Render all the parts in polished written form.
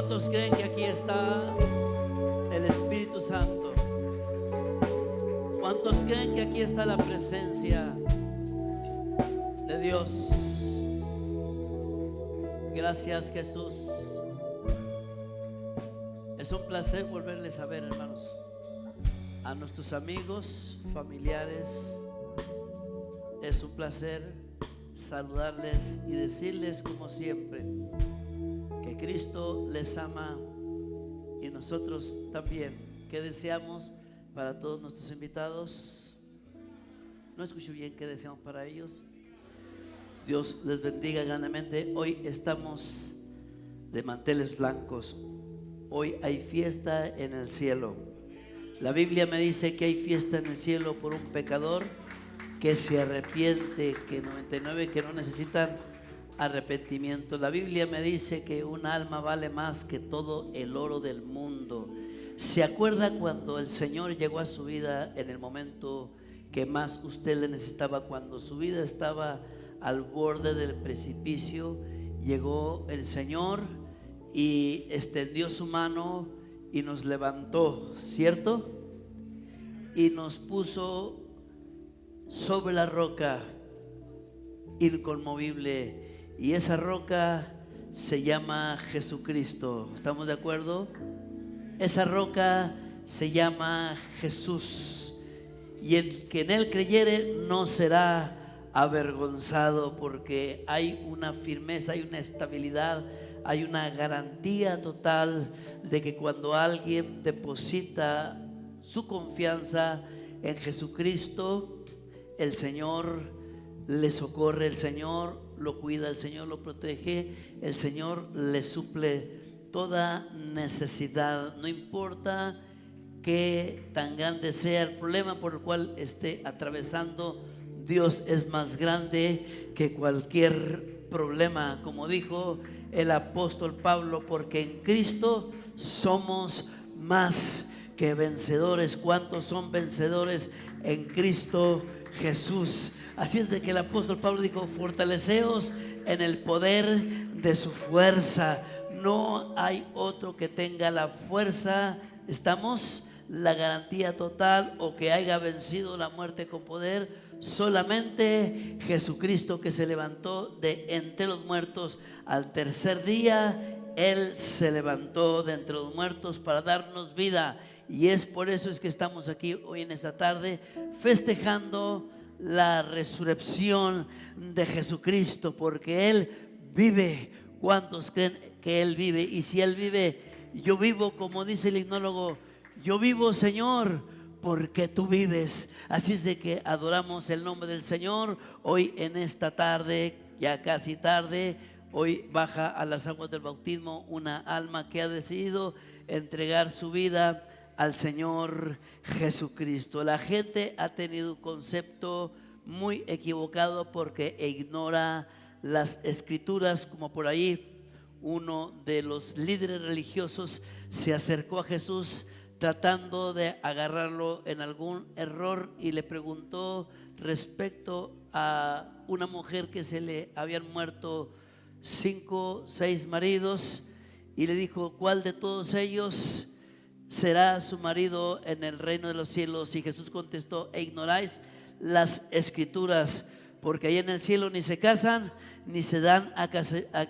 ¿Cuántos creen que aquí está el Espíritu Santo? ¿Cuántos creen que aquí está la presencia de Dios? Gracias, Jesús. Es un placer volverles a ver, hermanos. A nuestros amigos, familiares, es un placer saludarles y decirles, como siempre, que Cristo les ama y nosotros también. ¿Qué deseamos para todos nuestros invitados? No escucho bien. ¿Qué deseamos para ellos? Dios les bendiga grandemente. Hoy estamos de manteles blancos. Hoy hay fiesta en el cielo. La Biblia me dice que hay fiesta en el cielo por un pecador que se arrepiente, que 99 que no necesitan arrepentimiento. La Biblia me dice que un alma vale más que todo el oro del mundo. ¿Se acuerda cuando el Señor llegó a su vida en el momento que más usted le necesitaba? Cuando su vida estaba al borde del precipicio, llegó el Señor y extendió su mano y nos levantó, ¿cierto? Y nos puso sobre la roca inconmovible, y esa roca se llama Jesucristo. ¿Estamos de acuerdo? Esa roca se llama Jesús, y el que en él creyere no será avergonzado, porque hay una firmeza, hay una estabilidad, hay una garantía total de que cuando alguien deposita su confianza en Jesucristo, el Señor le socorre, el Señor lo cuida, el Señor lo protege, el Señor le suple toda necesidad. No importa qué tan grande sea el problema por el cual esté atravesando, Dios es más grande que cualquier problema, como dijo el apóstol Pablo, porque en Cristo somos más que vencedores. ¿Cuántos son vencedores en Cristo Jesús? Así es de que el apóstol Pablo dijo: fortaleceos en el poder de su fuerza. No hay otro que tenga la fuerza, estamos, la garantía total, o que haya vencido la muerte con poder. Solamente Jesucristo, que se levantó de entre los muertos al tercer día. Él se levantó de entre los muertos para darnos vida, y es por eso es que estamos aquí hoy en esta tarde festejando la resurrección de Jesucristo, porque Él vive. ¿Cuántos creen que Él vive? Y si Él vive, yo vivo, como dice el himnólogo: yo vivo, Señor, porque tú vives. Así es de que adoramos el nombre del Señor hoy en esta tarde, ya casi tarde. Hoy baja a las aguas del bautismo una alma que ha decidido entregar su vida al Señor Jesucristo. La gente ha tenido un concepto muy equivocado porque ignora las escrituras, como por ahí uno de los líderes religiosos se acercó a Jesús tratando de agarrarlo en algún error y le preguntó respecto a una mujer que se le habían muerto 5, 6 maridos, y le dijo: ¿cuál de todos ellos será su marido en el reino de los cielos? Y Jesús contestó: ignoráis las escrituras, porque ahí en el cielo ni se casan ni se dan a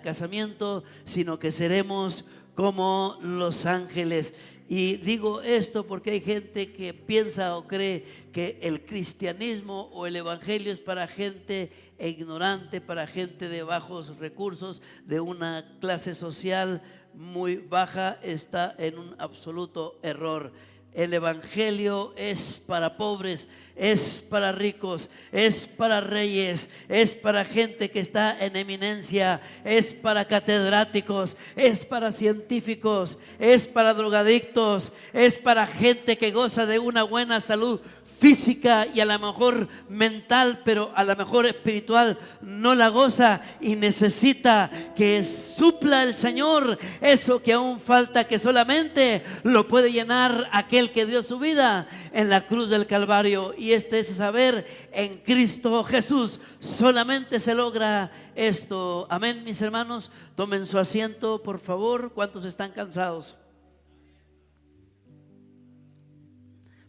casamiento, sino que seremos como los ángeles. Y digo esto porque hay gente que piensa o cree que el cristianismo o el evangelio es para gente ignorante, para gente de bajos recursos, de una clase social muy baja. Está en un absoluto error. El evangelio es para pobres, es para ricos, es para reyes, es para gente que está en eminencia, es para catedráticos, es para científicos, es para drogadictos, es para gente que goza de una buena salud física y a lo mejor mental, pero a lo mejor espiritual no la goza y necesita que supla el Señor eso que aún falta, que solamente lo puede llenar aquel aquel que dio su vida en la cruz del Calvario. Y este es saber en Cristo Jesús. Solamente se logra esto. Amén, mis hermanos. Tomen su asiento, por favor. ¿Cuántos están cansados?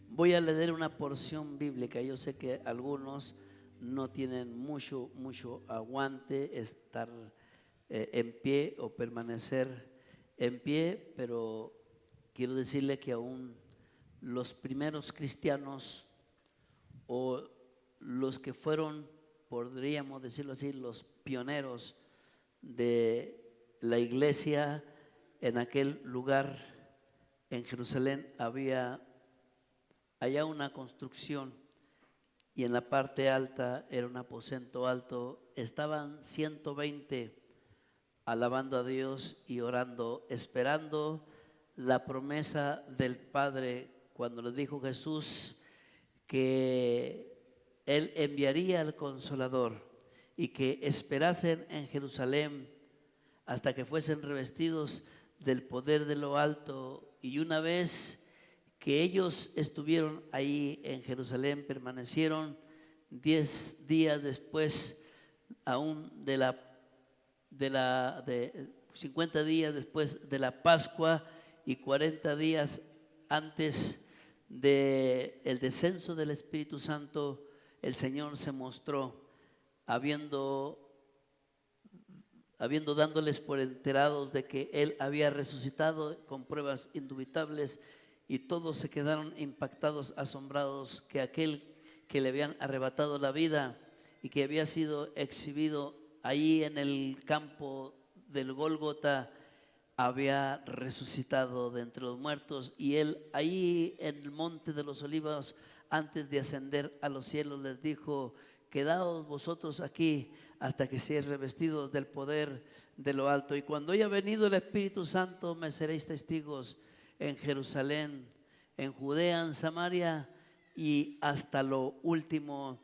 Voy a leer una porción bíblica. Yo sé que algunos no tienen mucho aguante estar en pie o permanecer en pie, pero quiero decirle que aún los primeros cristianos o los que fueron, podríamos decirlo así, los pioneros de la iglesia en aquel lugar en Jerusalén, había allá una construcción y en la parte alta era un aposento alto. Estaban 120 alabando a Dios y orando, esperando la promesa del Padre cuando les dijo Jesús que Él enviaría al Consolador y que esperasen en Jerusalén hasta que fuesen revestidos del poder de lo alto. Y una vez que ellos estuvieron ahí en Jerusalén, permanecieron 10 días después aún de 50 días después de la Pascua y 40 días antes del descenso del Espíritu Santo. El Señor se mostró habiendo dándoles por enterados de que Él había resucitado con pruebas indubitables, y todos se quedaron impactados, asombrados, que aquel que le habían arrebatado la vida y que había sido exhibido ahí en el campo del Gólgota había resucitado de entre los muertos. Y Él ahí en el monte de los Olivos, antes de ascender a los cielos, les dijo: quedaos vosotros aquí hasta que seáis revestidos del poder de lo alto. Y cuando haya venido el Espíritu Santo, me seréis testigos en Jerusalén, en Judea, en Samaria y hasta lo último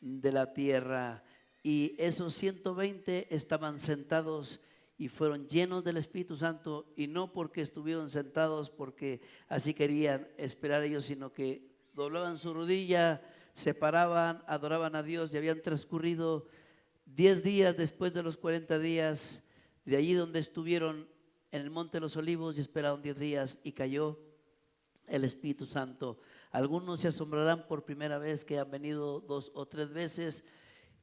de la tierra. Y esos 120 estaban sentados y fueron llenos del Espíritu Santo, y no porque estuvieron sentados porque así querían esperar ellos, sino que doblaban su rodilla, se paraban, adoraban a Dios. Y habían transcurrido 10 días después de los 40 días de allí donde estuvieron en el monte de los Olivos, y esperaron 10 días y cayó el Espíritu Santo. Algunos se asombrarán por primera vez que han venido 2 o 3 veces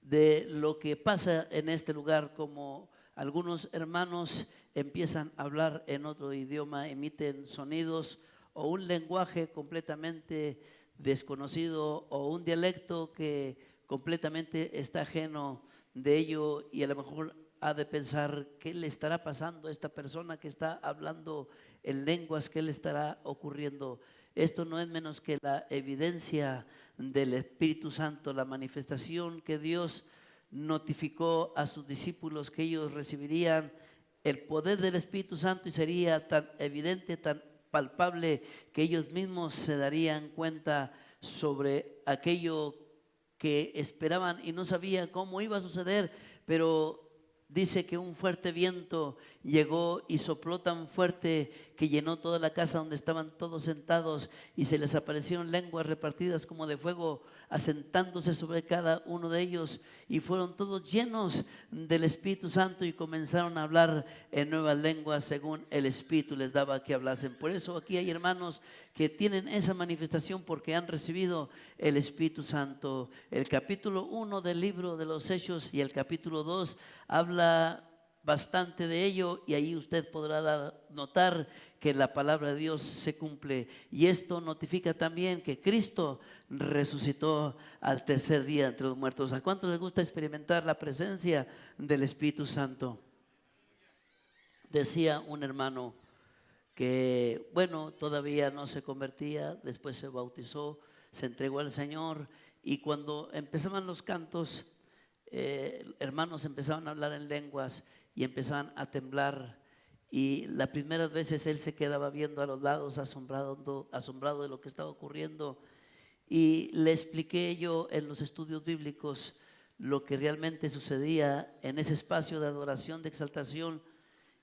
de lo que pasa en este lugar, como algunos hermanos empiezan a hablar en otro idioma, emiten sonidos o un lenguaje completamente desconocido o un dialecto que completamente está ajeno de ello, y a lo mejor ha de pensar: ¿qué le estará pasando a esta persona que está hablando en lenguas? ¿Qué le estará ocurriendo? Esto no es menos que la evidencia del Espíritu Santo, la manifestación que Dios notificó a sus discípulos, que ellos recibirían el poder del Espíritu Santo, y sería tan evidente, tan palpable, que ellos mismos se darían cuenta sobre aquello que esperaban y no sabía cómo iba a suceder. Pero dice que un fuerte viento llegó y sopló tan fuerte que llenó toda la casa donde estaban todos sentados, y se les aparecieron lenguas repartidas como de fuego, asentándose sobre cada uno de ellos, y fueron todos llenos del Espíritu Santo y comenzaron a hablar en nuevas lenguas según el Espíritu les daba que hablasen. Por eso aquí hay hermanos que tienen esa manifestación porque han recibido el Espíritu Santo. El capítulo 1 del libro de los Hechos y el capítulo 2 habla bastante de ello, y ahí usted podrá notar que la palabra de Dios se cumple. Y esto notifica también que Cristo resucitó al tercer día entre los muertos. ¿A cuántos les gusta experimentar la presencia del Espíritu Santo? Decía un hermano que, bueno, todavía no se convertía, después se bautizó, se entregó al Señor, y cuando empezaban los cantos, hermanos empezaban a hablar en lenguas y empezaban a temblar, y las primeras veces él se quedaba viendo a los lados asombrado de lo que estaba ocurriendo. Y le expliqué yo en los estudios bíblicos lo que realmente sucedía en ese espacio de adoración, de exaltación,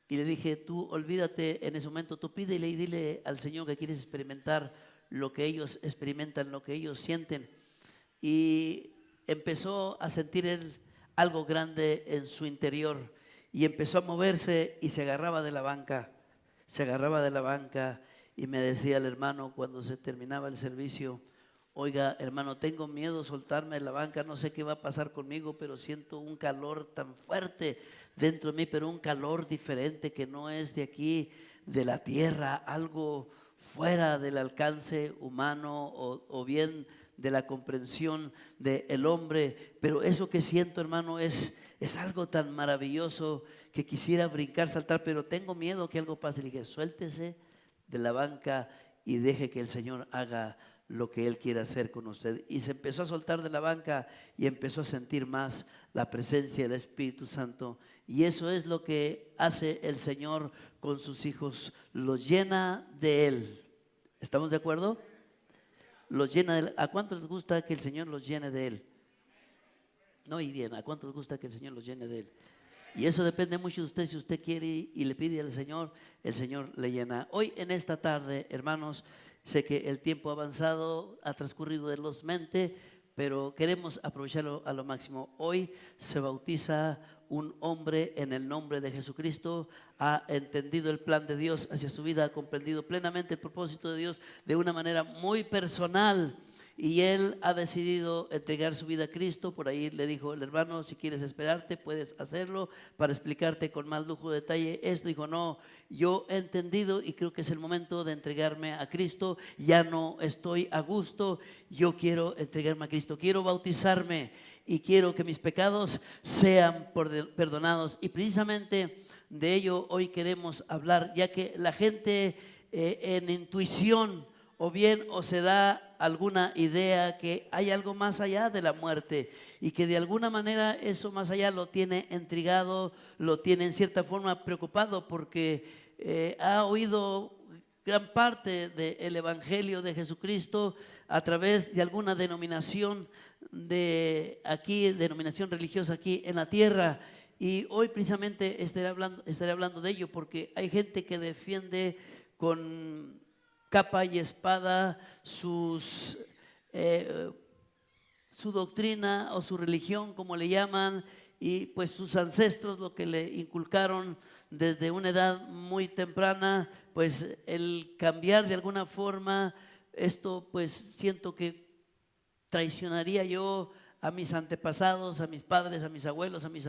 y le dije: tú olvídate en ese momento, tú pídele y dile al Señor que quieres experimentar lo que ellos experimentan, lo que ellos sienten. Y empezó a sentir él algo grande en su interior y empezó a moverse y se agarraba de la banca, y me decía el hermano cuando se terminaba el servicio: oiga, hermano, tengo miedo soltarme de la banca, no sé qué va a pasar conmigo, pero siento un calor tan fuerte dentro de mí, pero un calor diferente que no es de aquí, de la tierra, algo fuera del alcance humano o bien de la comprensión del hombre. Pero eso que siento, hermano, es algo tan maravilloso que quisiera brincar, saltar, pero tengo miedo que algo pase. Le dije: suéltese de la banca y deje que el Señor haga lo que Él quiere hacer con usted. Y se empezó a soltar de la banca y empezó a sentir más la presencia del Espíritu Santo. Y eso es lo que hace el Señor con sus hijos, los llena de Él. ¿Estamos de acuerdo? Los llena de Él. ¿A cuántos les gusta que el Señor los llene de Él? No, y bien, ¿a cuántos les gusta que el Señor los llene de Él? Y eso depende mucho de usted. Si usted quiere y le pide al Señor, el Señor le llena. Hoy en esta tarde, hermanos, sé que el tiempo avanzado ha transcurrido velozmente, pero queremos aprovecharlo a lo máximo. Hoy se bautiza un hombre en el nombre de Jesucristo. Ha entendido el plan de Dios hacia su vida, ha comprendido plenamente el propósito de Dios de una manera muy personal. Y él ha decidido entregar su vida a Cristo. Por ahí le dijo el hermano: si quieres esperarte, puedes hacerlo para explicarte con más lujo de detalle esto. Dijo: no, yo he entendido y creo que es el momento de entregarme a Cristo. Ya no estoy a gusto, yo quiero entregarme a Cristo. Quiero bautizarme y quiero que mis pecados sean perdonados. Y precisamente de ello hoy queremos hablar, ya que la gente en intuición o bien o se da alguna idea que hay algo más allá de la muerte y que de alguna manera eso más allá lo tiene intrigado, lo tiene en cierta forma preocupado, porque ha oído gran parte del Evangelio de Jesucristo a través de alguna denominación de aquí, denominación religiosa aquí en la tierra. Y hoy precisamente estaré hablando de ello, porque hay gente que defiende con capa y espada su doctrina o su religión, como le llaman, y pues sus ancestros lo que le inculcaron desde una edad muy temprana, pues el cambiar de alguna forma esto, pues siento que traicionaría yo a mis antepasados, a mis padres, a mis abuelos, a mis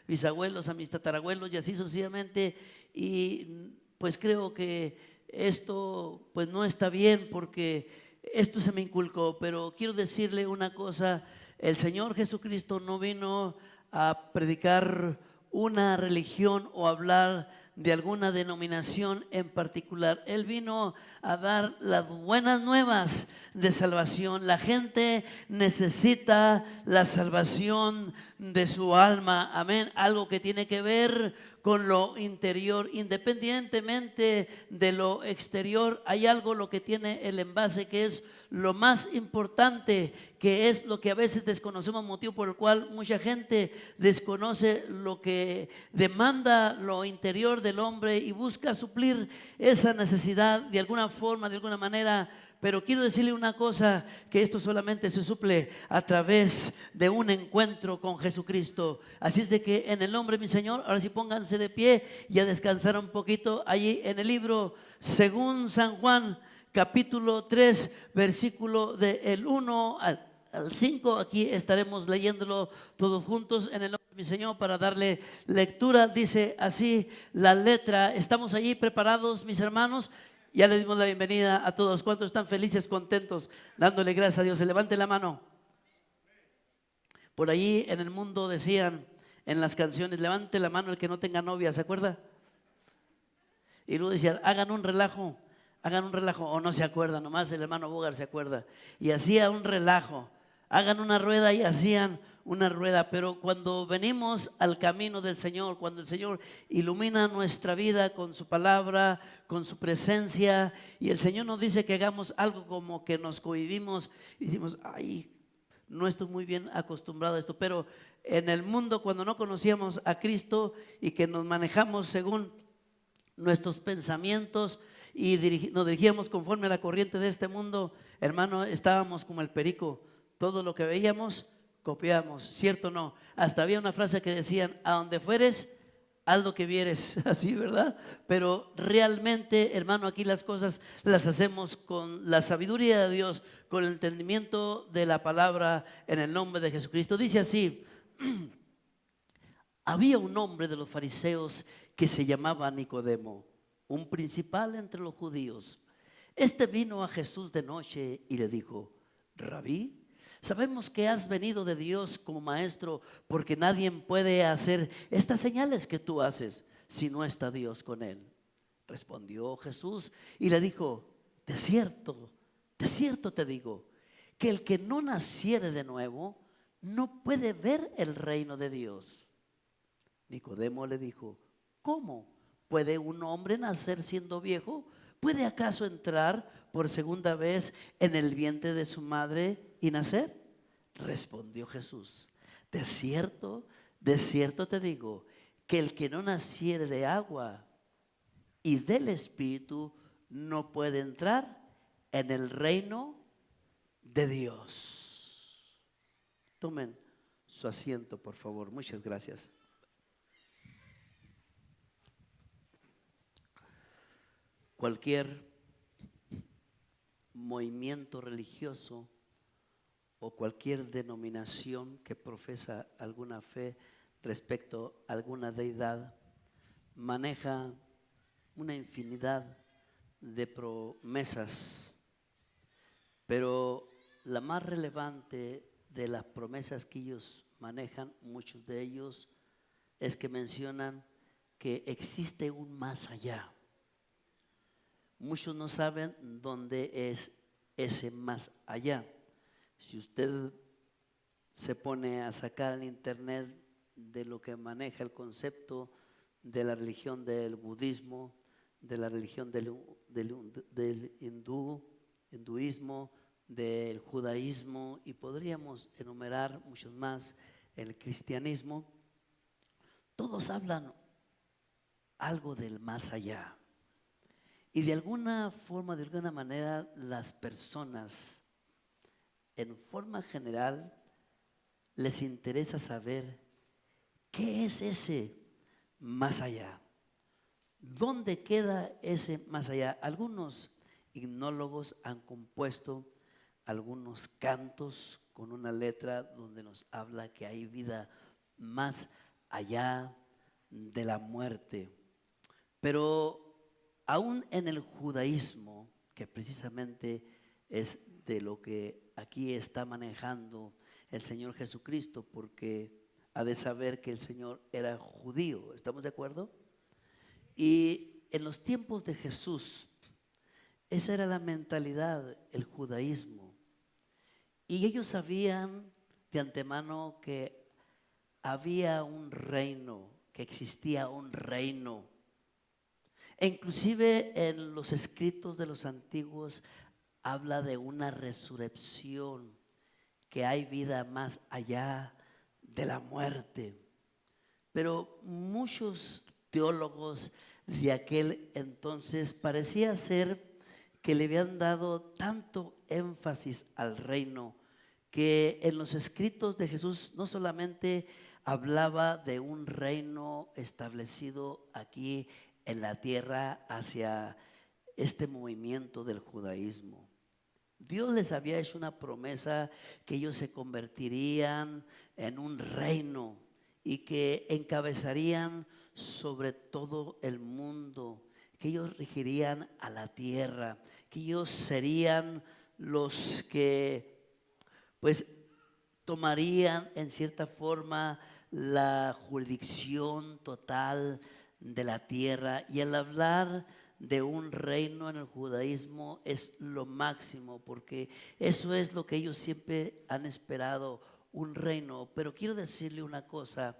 bisabuelos, a mis tatarabuelos y así sucesivamente. Y pues creo que esto pues no está bien, porque esto se me inculcó. Pero quiero decirle una cosa: el Señor Jesucristo no vino a predicar una religión o hablar de alguna denominación en particular. Él vino a dar las buenas nuevas de salvación. La gente necesita la salvación de su alma, amén. Algo que tiene que ver con lo interior, independientemente de lo exterior. Hay algo lo que tiene el envase, que es lo más importante, que es lo que a veces desconocemos, motivo por el cual mucha gente desconoce lo que demanda lo interior del hombre y busca suplir esa necesidad de alguna forma, de alguna manera. Pero quiero decirle una cosa, que esto solamente se suple a través de un encuentro con Jesucristo. Así es de que en el nombre de mi Señor, ahora sí pónganse de pie y a descansar un poquito. Allí en el libro según San Juan, capítulo 3, versículo del 1 al 5, aquí estaremos leyéndolo todos juntos en el nombre de mi Señor para darle lectura. Dice así la letra. ¿Estamos allí preparados, mis hermanos? Ya le dimos la bienvenida a todos. ¿Cuántos están felices, contentos, dándole gracias a Dios? Se levante la mano. Por allí en el mundo decían en las canciones: levante la mano el que no tenga novia, ¿se acuerda? Y luego decían: hagan un relajo, o no se acuerda, nomás el hermano Bogar se acuerda. Y hacía un relajo, hagan una rueda, y hacían una rueda. Pero cuando venimos al camino del Señor, cuando el Señor ilumina nuestra vida con su palabra, con su presencia, y el Señor nos dice que hagamos algo, como que nos cohibimos y decimos: ay, no estoy muy bien acostumbrado a esto. Pero en el mundo, cuando no conocíamos a Cristo y que nos manejamos según nuestros pensamientos y nos dirigíamos conforme a la corriente de este mundo, hermano, estábamos como el perico. Todo lo que veíamos, copiamos, ¿cierto o no? Hasta había una frase que decían: a donde fueres, haz lo que vieres, así, ¿verdad? Pero realmente, hermano, aquí las cosas las hacemos con la sabiduría de Dios, con el entendimiento de la palabra, en el nombre de Jesucristo. Dice así: había un hombre de los fariseos que se llamaba Nicodemo, un principal entre los judíos. Este vino a Jesús de noche y le dijo: Rabí, sabemos que has venido de Dios como maestro, porque nadie puede hacer estas señales que tú haces si no está Dios con él. Respondió Jesús y le dijo: de cierto te digo, que el que no naciere de nuevo no puede ver el reino de Dios. Nicodemo le dijo: ¿cómo puede un hombre nacer siendo viejo? ¿Puede acaso entrar por segunda vez en el vientre de su madre y nacer? Respondió Jesús: de cierto te digo, que el que no naciere de agua y del Espíritu no puede entrar en el reino de Dios. Tomen su asiento, por favor. Muchas gracias. Cualquier movimiento religioso o cualquier denominación que profesa alguna fe respecto a alguna deidad maneja una infinidad de promesas, pero la más relevante de las promesas que ellos manejan, muchos de ellos, es que mencionan que existe un más allá. Muchos no saben dónde es ese más allá. Si usted se pone a sacar en internet de lo que maneja el concepto de la religión del budismo, de la religión del hinduismo, del judaísmo, y podríamos enumerar muchos más, el cristianismo, todos hablan algo del más allá. Y de alguna forma, de alguna manera, las personas, en forma general, les interesa saber qué es ese más allá. ¿Dónde queda ese más allá? Algunos himnólogos han compuesto algunos cantos con una letra donde nos habla que hay vida más allá de la muerte. Pero aún en el judaísmo, que precisamente es de lo que aquí está manejando el Señor Jesucristo, porque ha de saber que el Señor era judío, ¿estamos de acuerdo? Y en los tiempos de Jesús, esa era la mentalidad, el judaísmo. Y ellos sabían de antemano que había un reino, que existía un reino. E inclusive en los escritos de los antiguos habla de una resurrección, que hay vida más allá de la muerte. Pero muchos teólogos de aquel entonces parecía ser que le habían dado tanto énfasis al reino, que en los escritos de Jesús no solamente hablaba de un reino establecido aquí en la tierra hacia este movimiento del judaísmo. Dios les había hecho una promesa que ellos se convertirían en un reino y que encabezarían sobre todo el mundo, que ellos regirían a la tierra, que ellos serían los que pues tomarían en cierta forma la jurisdicción total de la tierra. Y al hablar de un reino en el judaísmo es lo máximo, porque eso es lo que ellos siempre han esperado, un reino. Pero quiero decirle una cosa: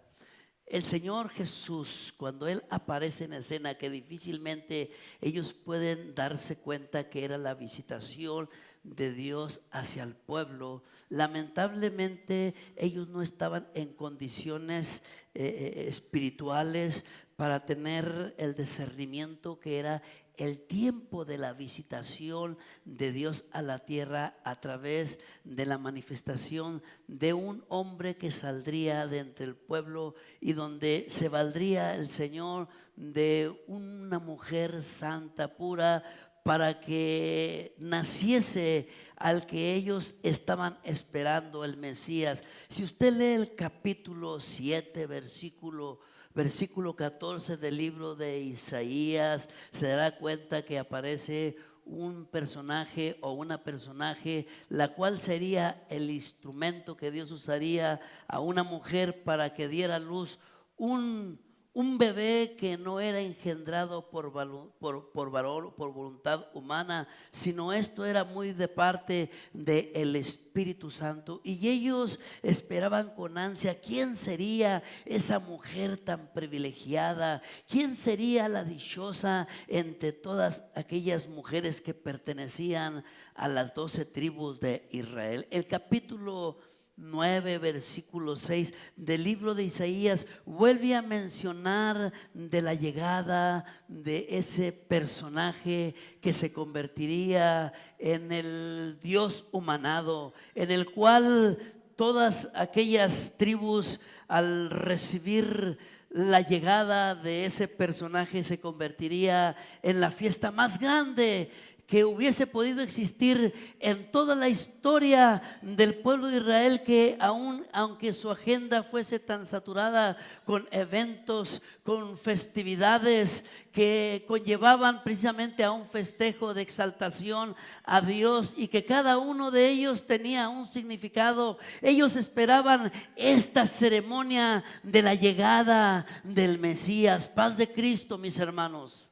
el Señor Jesús, cuando Él aparece en escena, que difícilmente ellos pueden darse cuenta que era la visitación de Dios hacia el pueblo, lamentablemente ellos no estaban en condiciones espirituales para tener el discernimiento que era el tiempo de la visitación de Dios a la tierra a través de la manifestación de un hombre que saldría de entre el pueblo y donde se valdría el Señor de una mujer santa, pura, para que naciese al que ellos estaban esperando, el Mesías. Si usted lee el capítulo 7, versículo 14 del libro de Isaías, se dará cuenta que aparece un personaje o una personaje, la cual sería el instrumento que Dios usaría a una mujer para que diera a luz un bebé que no era engendrado por voluntad humana, sino esto era muy de parte del Espíritu Santo. Y ellos esperaban con ansia quién sería esa mujer tan privilegiada, quién sería la dichosa entre todas aquellas mujeres que pertenecían a las 12 tribus de Israel. El capítulo 9, versículo 6 del libro de Isaías vuelve a mencionar de la llegada de ese personaje que se convertiría en el Dios humanado, en el cual todas aquellas tribus, al recibir la llegada de ese personaje, se convertiría en la fiesta más grande que hubiese podido existir en toda la historia del pueblo de Israel, que aunque su agenda fuese tan saturada con eventos, con festividades que conllevaban precisamente a un festejo de exaltación a Dios y que cada uno de ellos tenía un significado, ellos esperaban esta ceremonia de la llegada del Mesías. Paz de Cristo, mis hermanos.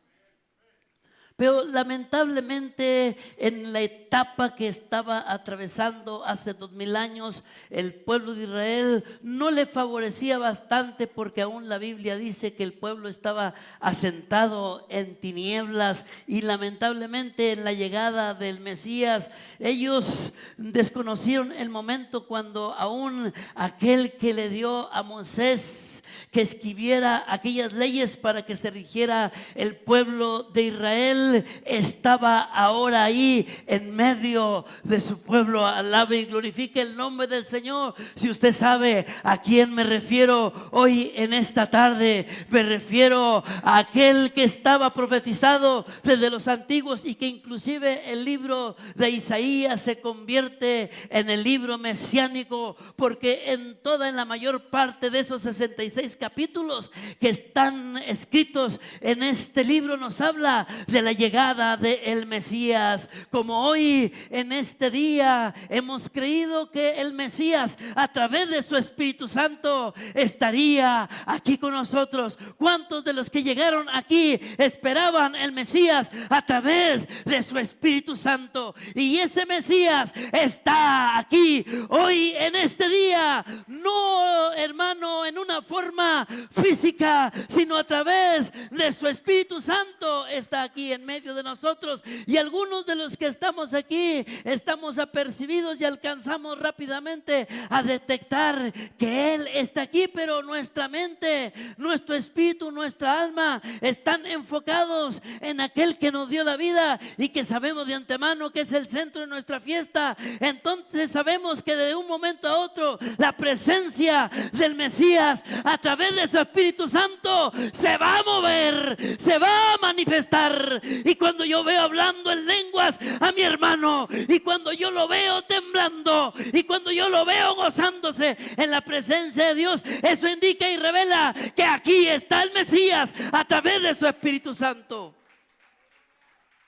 Pero lamentablemente en la etapa que estaba atravesando hace 2000 años, el pueblo de Israel no le favorecía bastante, porque aún la Biblia dice que el pueblo estaba asentado en tinieblas, y lamentablemente en la llegada del Mesías ellos desconocieron el momento cuando aún aquel que le dio a Moisés que escribiera aquellas leyes para que se rigiera el pueblo de Israel, estaba ahora ahí en medio de su pueblo. Alabe y glorifique el nombre del Señor. Si usted sabe a quién me refiero hoy en esta tarde, me refiero a aquel que estaba profetizado desde los antiguos y que inclusive el libro de Isaías se convierte en el libro mesiánico, porque en la mayor parte de esos 66 capítulos que están escritos en este libro nos habla de la llegada del Mesías. Como hoy en este día hemos creído que el Mesías a través de su Espíritu Santo estaría aquí con nosotros. ¿Cuántos de los que llegaron aquí esperaban el Mesías a través de su Espíritu Santo? Y ese Mesías está aquí hoy en este día, no, hermano, en una forma física, sino a través de su Espíritu Santo. Está aquí en medio de nosotros, y algunos de los que estamos aquí estamos apercibidos y alcanzamos rápidamente a detectar que Él está aquí, pero nuestra mente, nuestro espíritu, nuestra alma están enfocados en aquel que nos dio la vida y que sabemos de antemano que es el centro de nuestra fiesta. Entonces sabemos que de un momento a otro la presencia del Mesías a través de su Espíritu Santo se va a mover, se va a manifestar. Y cuando yo veo hablando en lenguas a mi hermano, y cuando yo lo veo temblando, y cuando yo lo veo gozándose en la presencia de Dios, eso indica y revela que aquí está el Mesías a través de su Espíritu Santo.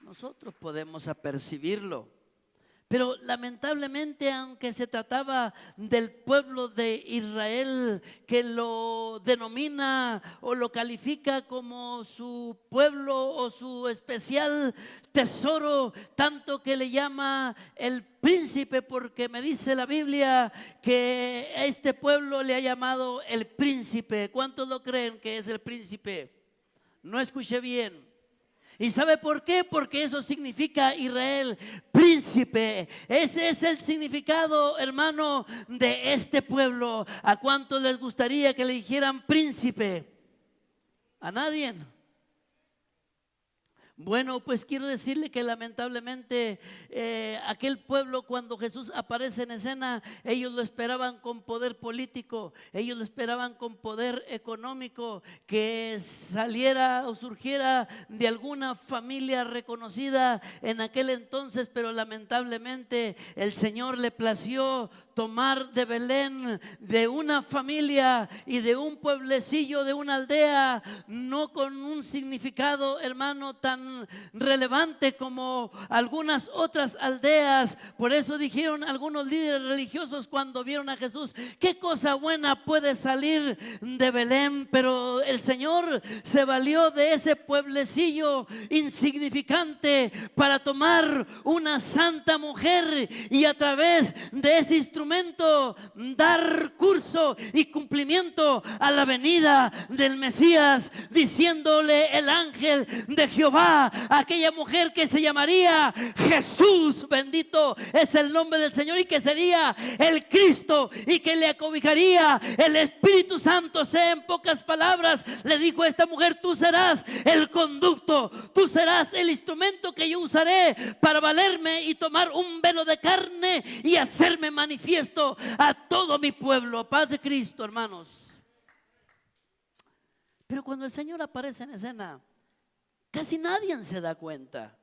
Nosotros podemos apercibirlo. Pero lamentablemente, aunque se trataba del pueblo de Israel, que lo denomina o lo califica como su pueblo o su especial tesoro, tanto que le llama el príncipe, porque me dice la Biblia que a este pueblo le ha llamado el príncipe. ¿Cuántos lo creen que es el príncipe? No escuché bien. ¿Y sabe por qué? Porque eso significa Israel, príncipe. Ese es el significado, hermano, de este pueblo. ¿A cuántos les gustaría que le dijeran príncipe? A nadie. Bueno, pues quiero decirle que lamentablemente aquel pueblo, cuando Jesús aparece en escena, ellos lo esperaban con poder político, ellos lo esperaban con poder económico, que saliera o surgiera de alguna familia reconocida en aquel entonces, pero lamentablemente el Señor le plació tomar de Belén, de una familia y de un pueblecillo, de una aldea, no con un significado, hermano, tan relevante como algunas otras aldeas. Por eso dijeron algunos líderes religiosos cuando vieron a Jesús: qué cosa buena puede salir de Belén. Pero el Señor se valió de ese pueblecillo insignificante para tomar una santa mujer y a través de ese instrumento dar curso y cumplimiento a la venida del Mesías, diciéndole el ángel de Jehová a aquella mujer que se llamaría Jesús, bendito es el nombre del Señor, y que sería el Cristo y que le acobijaría el Espíritu Santo. Sea, en pocas palabras, le dijo a esta mujer: tú serás el conducto, tú serás el instrumento que yo usaré para valerme y tomar un velo de carne y hacerme manifiesto a todo mi pueblo. Paz de Cristo, hermanos. Pero cuando el Señor aparece en escena, casi nadie se da cuenta.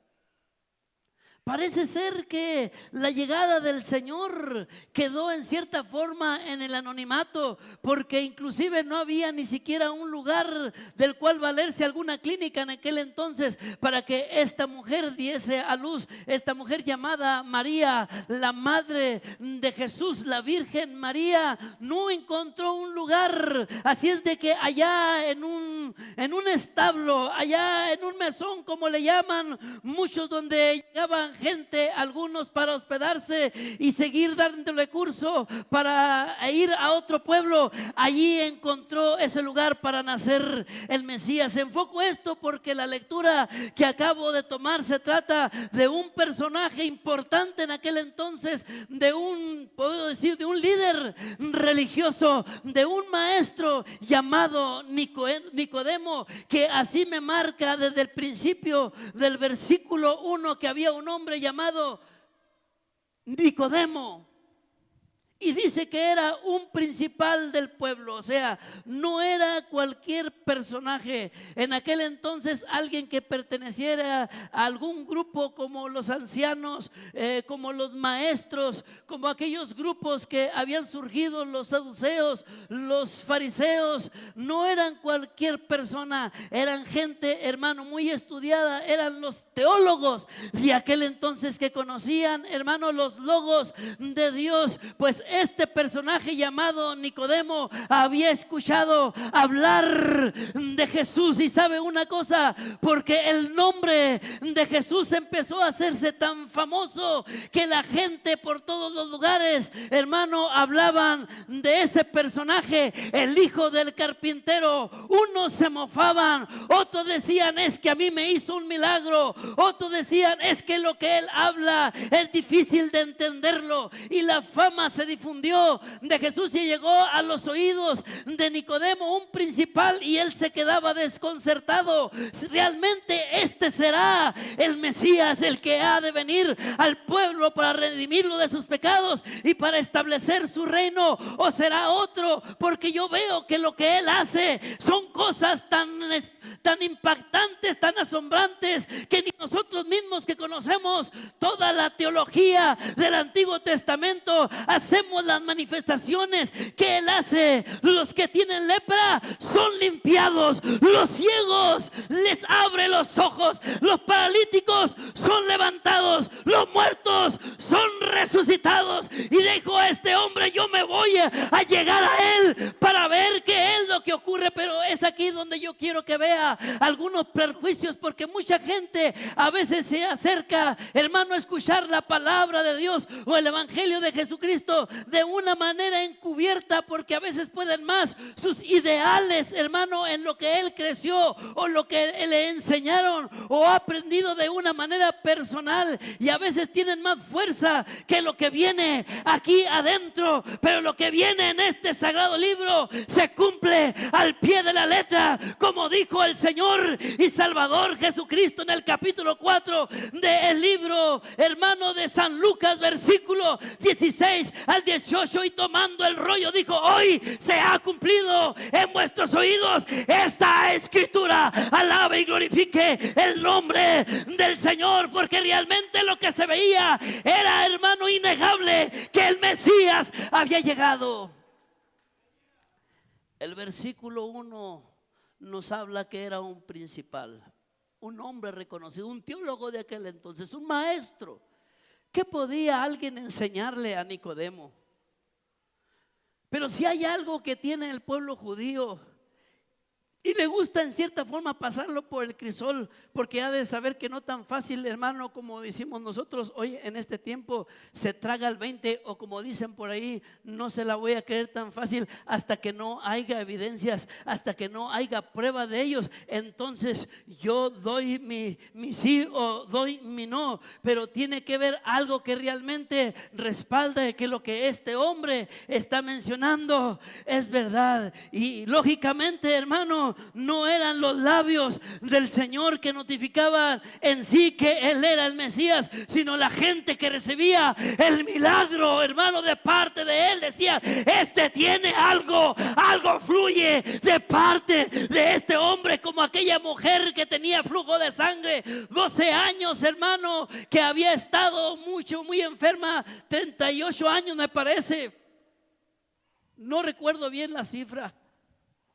Parece ser que la llegada del Señor quedó en cierta forma en el anonimato, porque inclusive no había ni siquiera un lugar del cual valerse, alguna clínica en aquel entonces, para que esta mujer diese a luz. Esta mujer llamada María, la madre de Jesús, la Virgen María, no encontró un lugar. Así es de que allá en un establo, allá en un mesón, como le llaman muchos, donde llegaban gente, algunos para hospedarse y seguir dándole curso para ir a otro pueblo, allí encontró ese lugar para nacer el Mesías. Enfoco esto porque la lectura que acabo de tomar se trata de un personaje importante en aquel entonces, puedo decir, de un líder religioso, de un maestro llamado Nicodemo, que así me marca desde el principio del versículo 1 que había un hombre llamado Nicodemo. Y dice que era un principal del pueblo, o sea, no era cualquier personaje. En aquel entonces alguien que perteneciera a algún grupo como los ancianos, como los maestros, como aquellos grupos que habían surgido, los saduceos, los fariseos, no eran cualquier persona, eran gente, hermano, muy estudiada, eran los teólogos de aquel entonces que conocían, hermano, los logos de Dios. Pues este personaje llamado Nicodemo había escuchado hablar de Jesús, y sabe una cosa, porque el nombre de Jesús empezó a hacerse tan famoso que la gente por todos los lugares, hermano, hablaban de ese personaje, el hijo del carpintero. Unos se mofaban, otros decían: es que a mí me hizo un milagro, otros decían: es que lo que él habla es difícil de entenderlo. Y la fama se difundió de Jesús y llegó a los oídos de Nicodemo, un principal, y él se quedaba desconcertado. ¿Realmente este será el Mesías, el que ha de venir al pueblo para redimirlo de sus pecados y para establecer su reino, o será otro? Porque yo veo que lo que él hace son cosas tan impactantes, tan asombrantes, que ni nosotros mismos, que conocemos toda la teología del Antiguo Testamento, hacemos las manifestaciones que él hace. Los que tienen lepra son limpiados, los ciegos les abre los ojos, los paralíticos son levantados, los muertos son resucitados. Y dijo a este hombre: yo me voy a llegar a él para ver qué es lo que ocurre. Pero es aquí donde yo quiero que vea algunos prejuicios, porque mucha gente a veces se acerca, hermano, a escuchar la palabra de Dios o el evangelio de Jesucristo de una manera encubierta, porque a veces pueden más sus ideales, hermano, en lo que él creció o lo que le enseñaron o ha aprendido de una manera personal, y a veces tienen más fuerza que lo que viene aquí adentro. Pero lo que viene en este sagrado libro se cumple al pie de la letra, como dijo el Señor y Salvador Jesucristo en el capítulo 4 del libro, hermano, de San Lucas, versículo 16 al 18, y tomando el rollo dijo: hoy se ha cumplido en vuestros oídos esta escritura. Alabe y glorifique el nombre del Señor, porque realmente lo que se veía era, hermano, innegable, que el Mesías había llegado. El versículo 1 nos habla que era un principal, un hombre reconocido, un teólogo de aquel entonces, un maestro. ¿Qué podía alguien enseñarle a Nicodemo? Pero si hay algo que tiene el pueblo judío, y le gusta en cierta forma pasarlo por el crisol, porque ha de saber que no tan fácil, hermano, como decimos nosotros hoy en este tiempo, se traga el 20, o como dicen por ahí, no se la voy a creer tan fácil hasta que no haya evidencias, hasta que no haya prueba de ellos. Entonces yo doy mi sí o doy mi no, pero tiene que ver algo que realmente respalde que lo que este hombre está mencionando es verdad. Y lógicamente, hermano, no eran los labios del Señor que notificaban en sí que Él era el Mesías, sino la gente que recibía el milagro, hermano, de parte de Él. Decía: este tiene algo fluye de parte de este hombre, como aquella mujer que tenía flujo de sangre 12 años, hermano, que había estado muy enferma, 38 años me parece, no recuerdo bien la cifra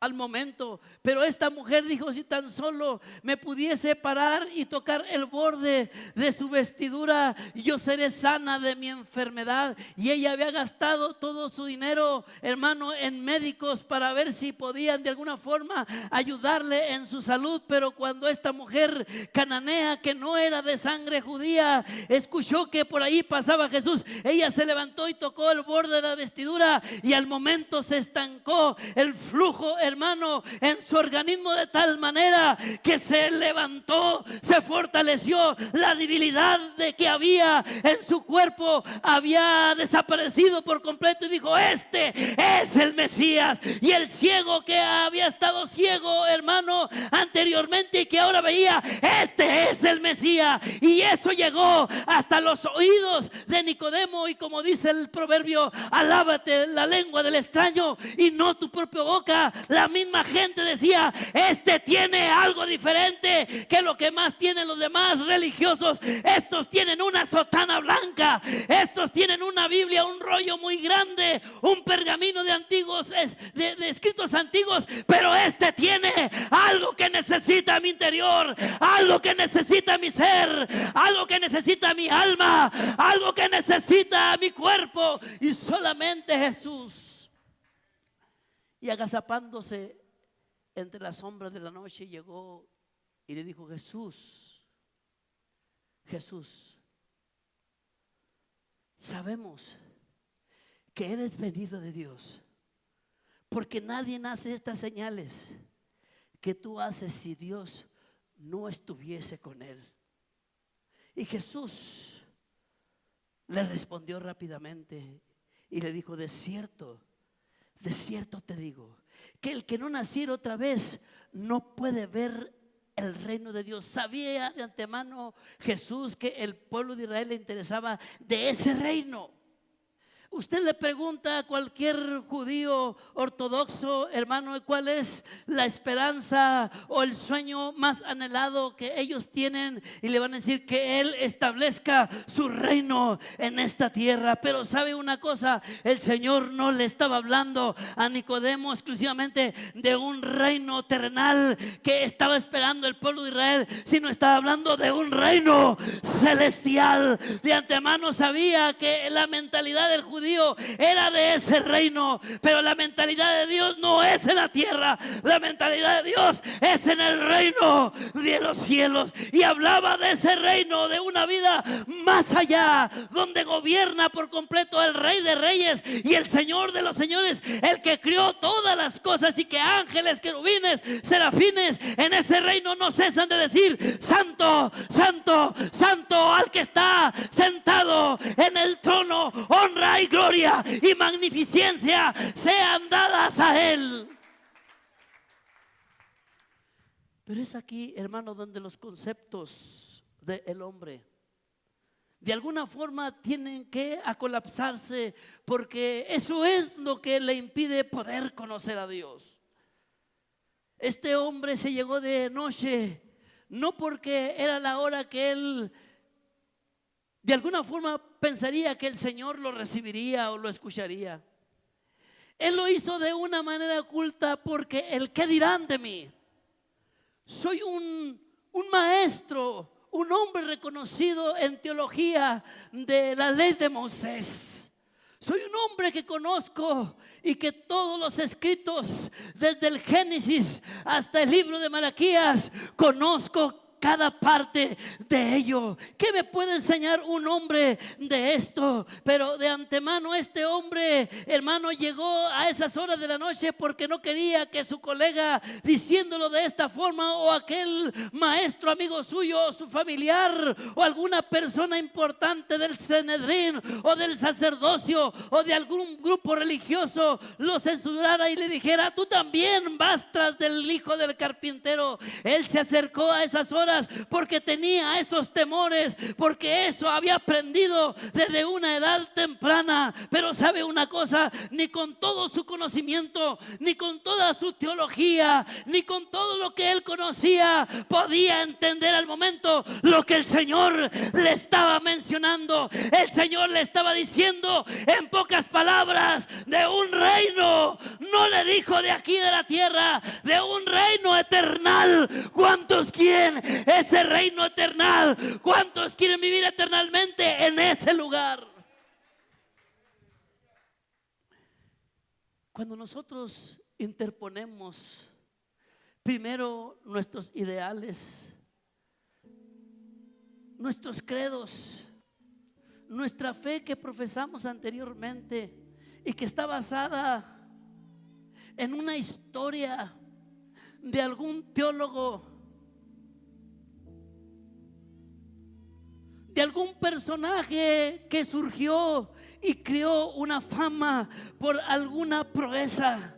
al momento, pero esta mujer dijo: si tan solo me pudiese parar y tocar el borde de su vestidura, yo seré sana de mi enfermedad. Y ella había gastado todo su dinero, hermano, en médicos para ver si podían de alguna forma ayudarle en su salud. Pero cuando esta mujer cananea, que no era de sangre judía, escuchó que por ahí pasaba Jesús, ella se levantó y tocó el borde de la vestidura, y al momento se estancó el flujo, hermano, en su organismo, de tal manera que se levantó, se fortaleció. La debilidad de que había en su cuerpo había desaparecido por completo, y dijo: este es el Mesías. Y el ciego, que había estado ciego, hermano, anteriormente, y que ahora veía, este es el Mesías. Y eso llegó hasta los oídos de Nicodemo, y como dice el proverbio: alábate la lengua del extraño y no tu propia boca. La misma gente decía: este tiene algo diferente que lo que más tienen los demás religiosos. Estos tienen una sotana blanca, estos tienen una Biblia, un rollo muy grande, un pergamino de antiguos, de escritos antiguos, pero este tiene algo que necesita mi interior, algo que necesita mi ser, algo que necesita mi alma, algo que necesita mi cuerpo. Y solamente Jesús. Y agazapándose entre las sombras de la noche, llegó y le dijo: Jesús, Jesús, sabemos que eres venido de Dios, porque nadie hace estas señales que tú haces si Dios no estuviese con él. Y Jesús le respondió rápidamente y le dijo: de cierto te digo, que el que no naciera otra vez no puede ver el reino de Dios. Sabía de antemano Jesús que el pueblo de Israel le interesaba de ese reino. Usted le pregunta a cualquier judío ortodoxo, hermano, ¿cuál es la esperanza o el sueño más anhelado que ellos tienen? Y le van a decir que Él establezca su reino en esta tierra. Pero sabe una cosa, el Señor no le estaba hablando a Nicodemo exclusivamente de un reino terrenal que estaba esperando el pueblo de Israel, sino estaba hablando de un reino celestial. De antemano sabía que la mentalidad del judío era de ese reino, pero la mentalidad de Dios no es en la tierra, la mentalidad de Dios es en el reino de los cielos. Y hablaba de ese reino, de una vida más allá, donde gobierna por completo el Rey de Reyes y el Señor de los Señores, el que creó todas las cosas, y que ángeles, querubines, serafines en ese reino no cesan de decir: santo, santo, santo al que está sentado en el trono. Honra y gloria y magnificencia sean dadas a Él. Pero es aquí, hermano, donde los conceptos del hombre de alguna forma tienen que colapsarse, porque eso es lo que le impide poder conocer a Dios. Este hombre se llegó de noche, no porque era la hora que él de alguna forma pensaría que el Señor lo recibiría o lo escucharía. Él lo hizo de una manera oculta, porque el qué dirán de mí. Soy un maestro, un hombre reconocido en teología de la ley de Moisés. Soy un hombre que conozco y que todos los escritos, desde el Génesis hasta el libro de Malaquías, conozco cada parte de ello. ¿Qué me puede enseñar un hombre de esto? Pero de antemano este hombre, hermano, llegó a esas horas de la noche porque no quería que su colega, diciéndolo de esta forma, o aquel maestro amigo suyo, o su familiar, o alguna persona importante del Sanedrín o del sacerdocio o de algún grupo religioso, lo censurara y le dijera: tú también vas tras del hijo del carpintero. Él se acercó a esas horas porque tenía esos temores, porque eso había aprendido desde una edad temprana. Pero sabe una cosa, ni con todo su conocimiento, ni con toda su teología, ni con todo lo que él conocía, podía entender al momento lo que el Señor le estaba mencionando. El Señor le estaba diciendo en pocas palabras de un reino. No le dijo de aquí de la tierra, de un reino eternal. ¿Cuántos quieren ese reino eternal? ¿Cuántos quieren vivir eternalmente en ese lugar? Cuando nosotros interponemos primero nuestros ideales, nuestros credos, nuestra fe que profesamos anteriormente y que está basada en una historia de algún teólogo, de algún personaje que surgió y creó una fama por alguna proeza,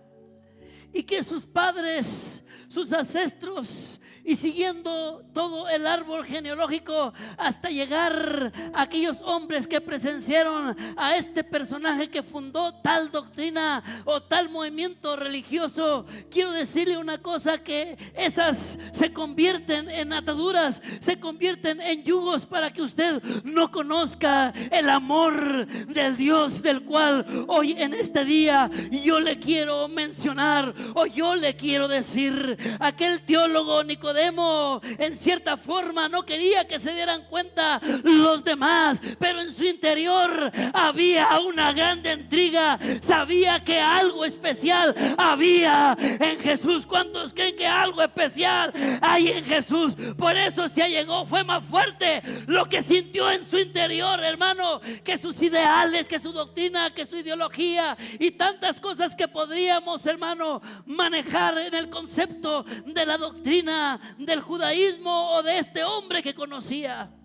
y que sus padres, sus ancestros, y siguiendo todo el árbol genealógico hasta llegar a aquellos hombres que presenciaron a este personaje que fundó tal doctrina o tal movimiento religioso, quiero decirle una cosa, que esas se convierten en ataduras, se convierten en yugos para que usted no conozca el amor del Dios del cual hoy en este día yo le quiero mencionar, o yo le quiero decir. Aquel teólogo Nicodemo, en cierta forma, no quería que se dieran cuenta los demás, pero en su interior había una grande intriga. Sabía que algo especial había en Jesús. ¿Cuántos creen que algo especial hay en Jesús? Por eso se allegó. Fue más fuerte lo que sintió en su interior, hermano, que sus ideales, que su doctrina, que su ideología y tantas cosas que podríamos, hermano, manejar en el concepto de la doctrina del judaísmo o de este hombre que conocía.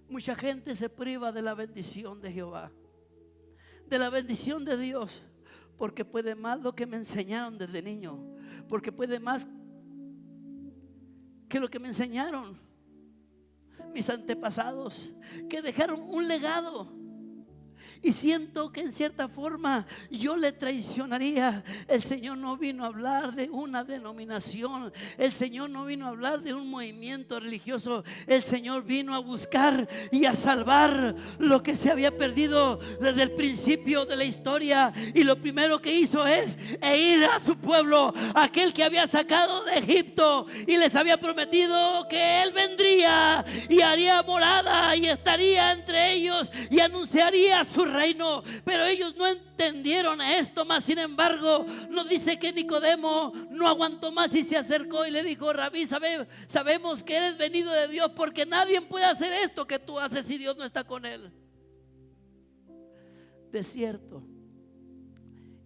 Mucha gente se priva de la bendición de Jehová, de la bendición de Dios, porque puede más lo que me enseñaron desde niño, porque puede más que lo que me enseñaron mis antepasados, que dejaron un legado. Y siento que en cierta forma yo le traicionaría. El Señor no vino a hablar de una denominación. El Señor no vino a hablar de un movimiento religioso. El Señor vino a buscar y a salvar lo que se había perdido desde el principio de la historia. Y lo primero que hizo es ir a su pueblo, aquel que había sacado de Egipto y les había prometido que Él vendría y haría morada y estaría entre ellos y anunciaría su reino. Pero ellos no entendieron esto. Más sin embargo, nos dice que Nicodemo no aguantó más y se acercó y le dijo: Rabí, sabemos que eres venido de Dios, porque nadie puede hacer esto que tú haces si Dios no está con él. De cierto,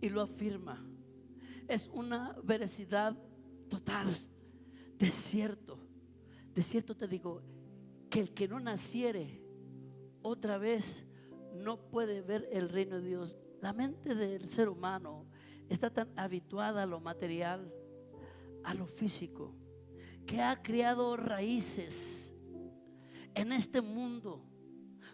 y lo afirma, es una veracidad total. De cierto te digo, que el que no naciere otra vez no puede ver el reino de Dios. La mente del ser humano está tan habituada a lo material, a lo físico, que ha creado raíces en este mundo,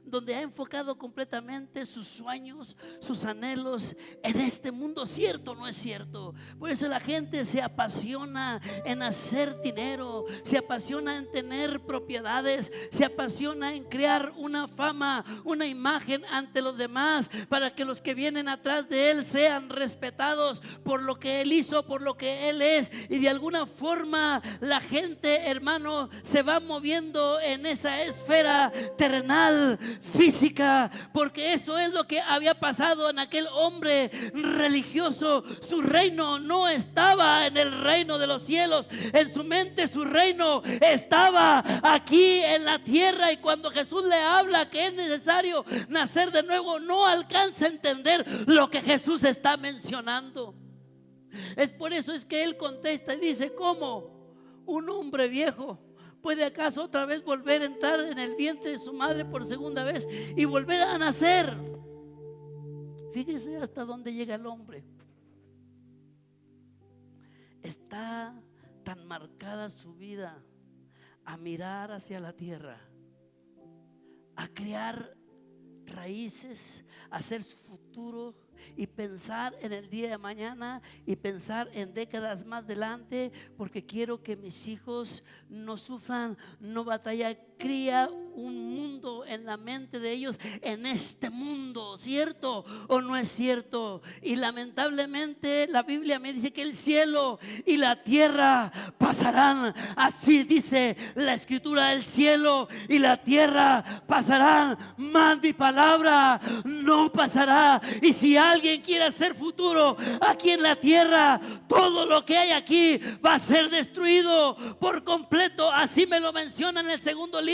donde ha enfocado completamente sus sueños, sus anhelos en este mundo. ¿Cierto o no es cierto? Por eso la gente se apasiona en hacer dinero, se apasiona en tener propiedades, se apasiona en crear una fama, una imagen ante los demás, para que los que vienen atrás de él sean respetados por lo que él hizo, por lo que él es. Y de alguna forma la gente, hermano, se va moviendo en esa esfera terrenal, física, porque eso es lo que había pasado en aquel hombre religioso. Su reino no estaba en el reino de los cielos, en su mente su reino estaba aquí en la tierra. Y cuando Jesús le habla que es necesario nacer de nuevo, no alcanza a entender lo que Jesús está mencionando. Es por eso es que él contesta y dice: ¿cómo un hombre viejo puede acaso otra vez volver a entrar en el vientre de su madre por segunda vez y volver a nacer? Fíjese hasta dónde llega el hombre. Está tan marcada su vida a mirar hacia la tierra, a crear raíces, a hacer su futuro y pensar en el día de mañana y pensar en décadas más adelante, porque quiero que mis hijos no sufran, no batallen. Cría un mundo en la mente de ellos, en este mundo. ¿Cierto o no es cierto? Y lamentablemente la Biblia me dice que el cielo y la tierra pasarán. Así dice la escritura: el cielo y la tierra pasarán, mas mi palabra no pasará. Y si alguien quiere hacer futuro aquí en la tierra, todo lo que hay aquí va a ser destruido por completo. Así me lo menciona en el segundo libro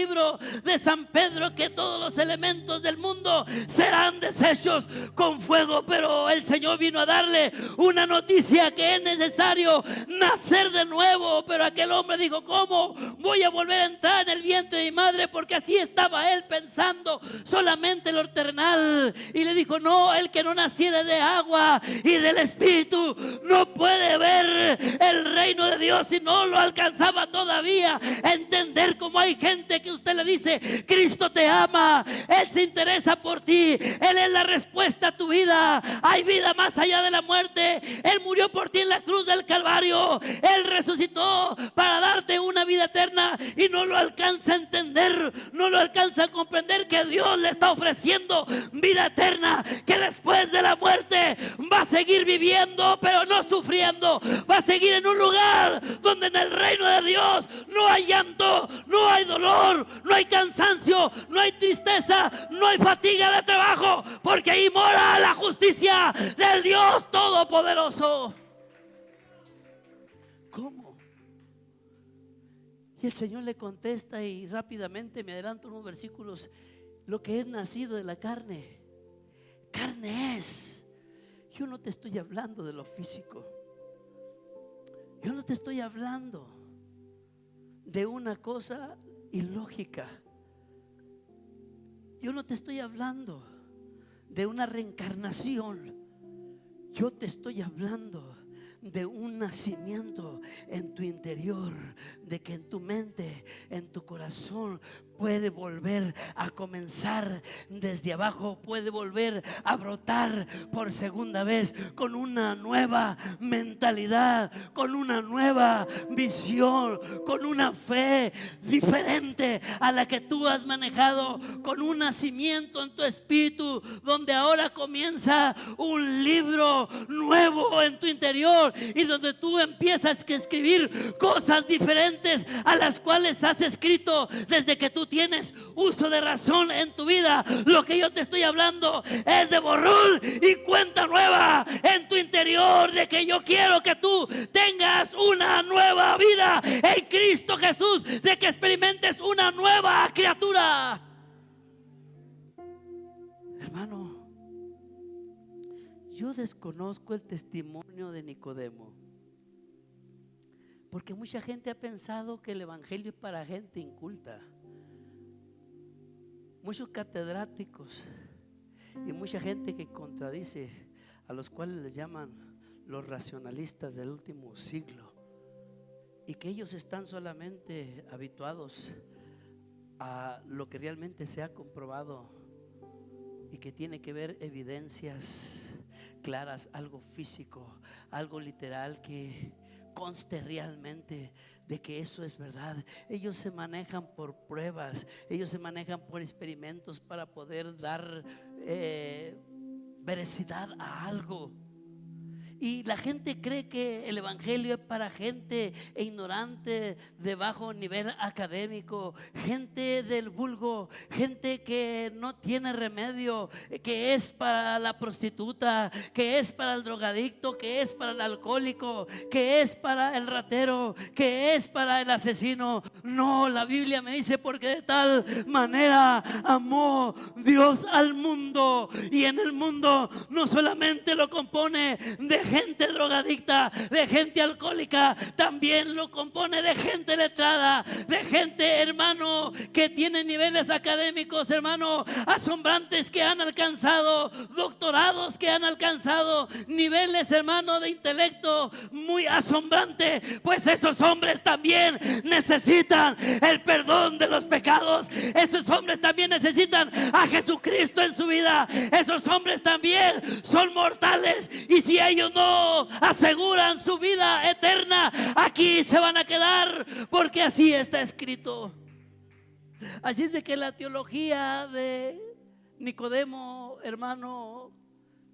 de San Pedro, que todos los elementos del mundo serán deshechos con fuego. Pero el Señor vino a darle una noticia, que es necesario nacer de nuevo. Pero aquel hombre dijo: ¿cómo voy a volver a entrar en el vientre de mi madre? Porque así estaba él pensando solamente lo terrenal. Y le dijo: no, el que no naciere de agua y del Espíritu no puede ver el reino de Dios. Y no lo alcanzaba todavía a entender. Como hay gente que usted le dice: Cristo te ama, Él se interesa por ti, Él es la respuesta a tu vida, hay vida más allá de la muerte, Él murió por ti en la cruz del Calvario, Él resucitó para darte una vida eterna, y no lo alcanza a entender, no lo alcanza a comprender, que Dios le está ofreciendo vida eterna, que después de la muerte va a seguir viviendo, pero no sufriendo. Va a seguir en un lugar donde en el reino de Dios no hay llanto, no hay dolor, no hay cansancio, no hay tristeza, no hay fatiga de trabajo, porque ahí mora la justicia del Dios Todopoderoso. ¿Cómo? Y el Señor le contesta, y rápidamente me adelanto unos versículos: lo que es nacido de la carne, carne es. Yo no te estoy hablando de lo físico. Yo no te estoy hablando de una cosa ilógica. Yo no te estoy hablando de una reencarnación. Yo te estoy hablando de un nacimiento en tu interior, de que en tu mente, en tu corazón puede volver a comenzar desde abajo, puede volver a brotar por segunda vez, con una nueva mentalidad, con una nueva visión, con una fe diferente a la que tú has manejado, con un nacimiento en tu espíritu, donde ahora comienza un libro nuevo en tu interior, y donde tú empiezas a escribir cosas diferentes a las cuales has escrito desde que tú tienes uso de razón en tu vida. Lo que yo te estoy hablando es de borrón y cuenta nueva en tu interior, de que yo quiero que tú tengas una nueva vida en Cristo Jesús, de que experimentes una nueva criatura. Hermano, yo desconozco el testimonio de Nicodemo, porque mucha gente ha pensado que el evangelio es para gente inculta. Muchos catedráticos y mucha gente que contradice, a los cuales les llaman los racionalistas del último siglo, y que ellos están solamente habituados a lo que realmente se ha comprobado y que tiene que ver evidencias claras, algo físico, algo literal que conste realmente de que eso es verdad. Ellos se manejan por pruebas, ellos se manejan por experimentos para poder dar veracidad a algo. Y la gente cree que el evangelio es para gente ignorante, de bajo nivel académico, gente del vulgo, gente que no tiene remedio, que es para la prostituta, que es para el drogadicto, que es para el alcohólico, que es para el ratero, que es para el asesino. No, la Biblia me dice: porque de tal manera amó Dios al mundo. Y en el mundo no solamente lo compone de gente drogadicta, de gente alcohólica, también lo compone de gente letrada, de gente, hermano, que tiene niveles académicos, hermano, asombrantes, que han alcanzado doctorados, que han alcanzado niveles, hermano, de intelecto muy asombrante. Pues esos hombres también necesitan el perdón de los pecados. Esos hombres también necesitan a Jesucristo en su vida. Esos hombres también son mortales, y si ellos no aseguran su vida eterna, aquí se van a quedar, porque así está escrito. Así es de que la teología de Nicodemo, hermano,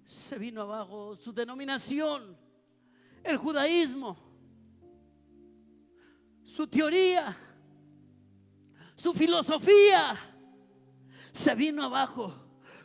se vino abajo. Su denominación, el judaísmo, su teoría, su filosofía, se vino abajo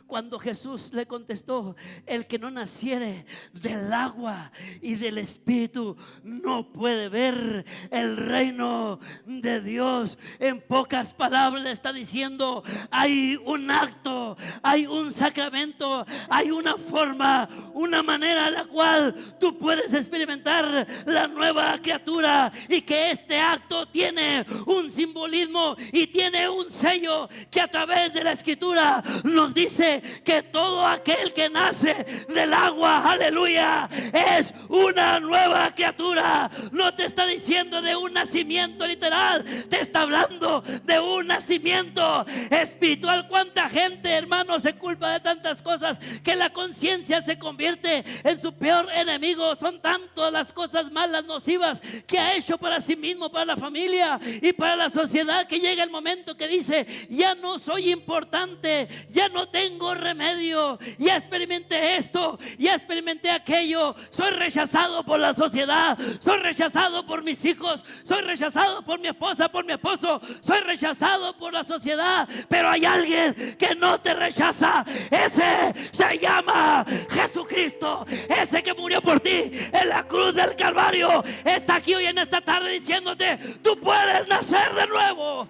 cuando Jesús le contestó: el que no naciere del agua y del Espíritu no puede ver el reino de Dios. En pocas palabras le está diciendo: hay un acto, hay un sacramento, hay una forma, una manera en la cual tú puedes experimentar la nueva criatura, y que este acto tiene un simbolismo y tiene un sello que a través de la Escritura nos dice que todo aquel que nace del agua, aleluya, es una nueva criatura. No te está diciendo de un nacimiento literal, te está hablando de un nacimiento espiritual. ¿Cuánta gente, hermano, se culpa de tantas cosas que la conciencia se convierte en su peor enemigo? Son tantas las cosas malas, nocivas, que ha hecho para sí mismo, para la familia y para la sociedad, que llega el momento que dice: ya no soy importante, ya no tengo remedio, ya experimenté esto, ya experimenté aquello, soy rechazado por la sociedad, soy rechazado por mis hijos, soy rechazado por mi esposa, por mi esposo, soy rechazado por la sociedad. Pero hay alguien que no te rechaza. Ese se llama Jesucristo. Ese que murió por ti en la cruz del Calvario está aquí hoy en esta tarde diciéndote: tú puedes nacer de nuevo.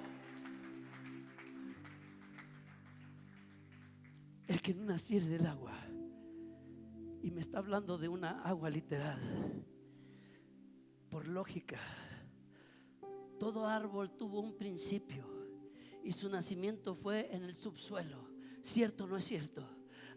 El que no naciere del agua, y me está hablando de una agua literal. Por lógica, todo árbol tuvo un principio y su nacimiento fue en el subsuelo. ¿Cierto o no es cierto?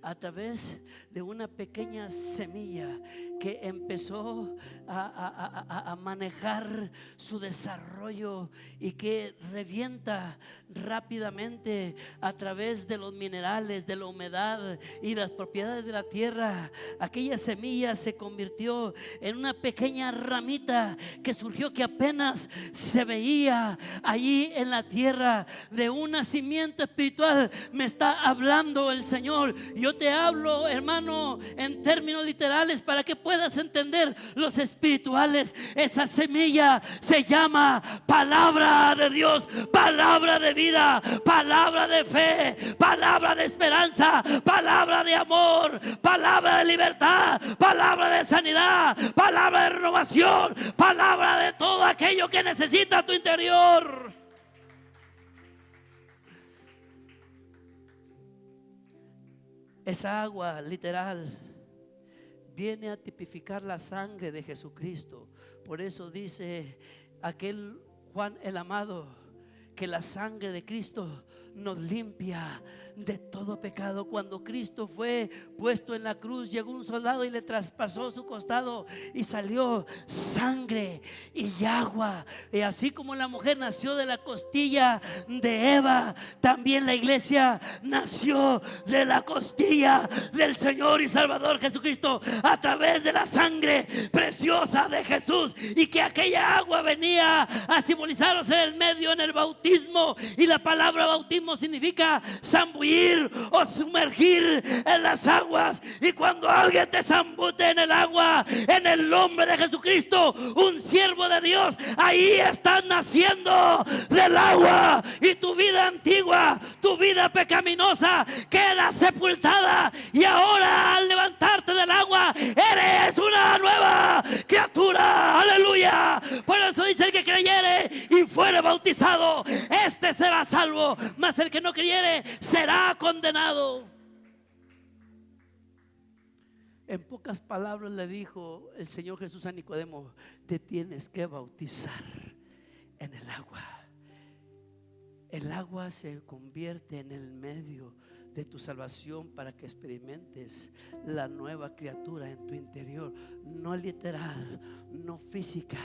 A través de una pequeña semilla que empezó a manejar su desarrollo y que revienta rápidamente a través de los minerales, de la humedad y las propiedades de la tierra. Aquella semilla se convirtió en una pequeña ramita que surgió, que apenas se veía allí en la tierra. De un nacimiento espiritual me está hablando el Señor. Yo te hablo, hermano, en términos literales para que puedas entender los espirituales. Esa semilla se llama palabra de Dios, palabra de vida, palabra de fe, palabra de esperanza, palabra de amor, palabra de libertad, palabra de sanidad, palabra de renovación, palabra de todo aquello que necesita tu interior. Esa agua literal viene a tipificar la sangre de Jesucristo. Por eso dice aquel Juan el amado que la sangre de Cristo nos limpia de todo pecado. Cuando Cristo fue puesto en la cruz, llegó un soldado y le traspasó su costado y salió sangre y agua. Y así como la mujer nació de la costilla de Eva, también la iglesia nació de la costilla del Señor y Salvador Jesucristo, a través de la sangre preciosa de Jesús. Y que aquella agua venía a simbolizaros en el medio, en el bautismo. Y la palabra bautismo significa zambullir o sumergir en las aguas. Y cuando alguien te zambute en el agua, en el nombre de Jesucristo, un siervo de Dios, ahí estás naciendo del agua. Y tu vida antigua, tu vida pecaminosa, queda sepultada. Y ahora, al levantarte del agua, eres una nueva criatura. Aleluya. Por eso dice: el que creyere y fuere bautizado, este será salvo, mas el que no creyere será condenado. En pocas palabras le dijo el Señor Jesús a Nicodemo: te tienes que bautizar en el agua. El agua se convierte en el medio de tu salvación para que experimentes la nueva criatura en tu interior, no literal, no física,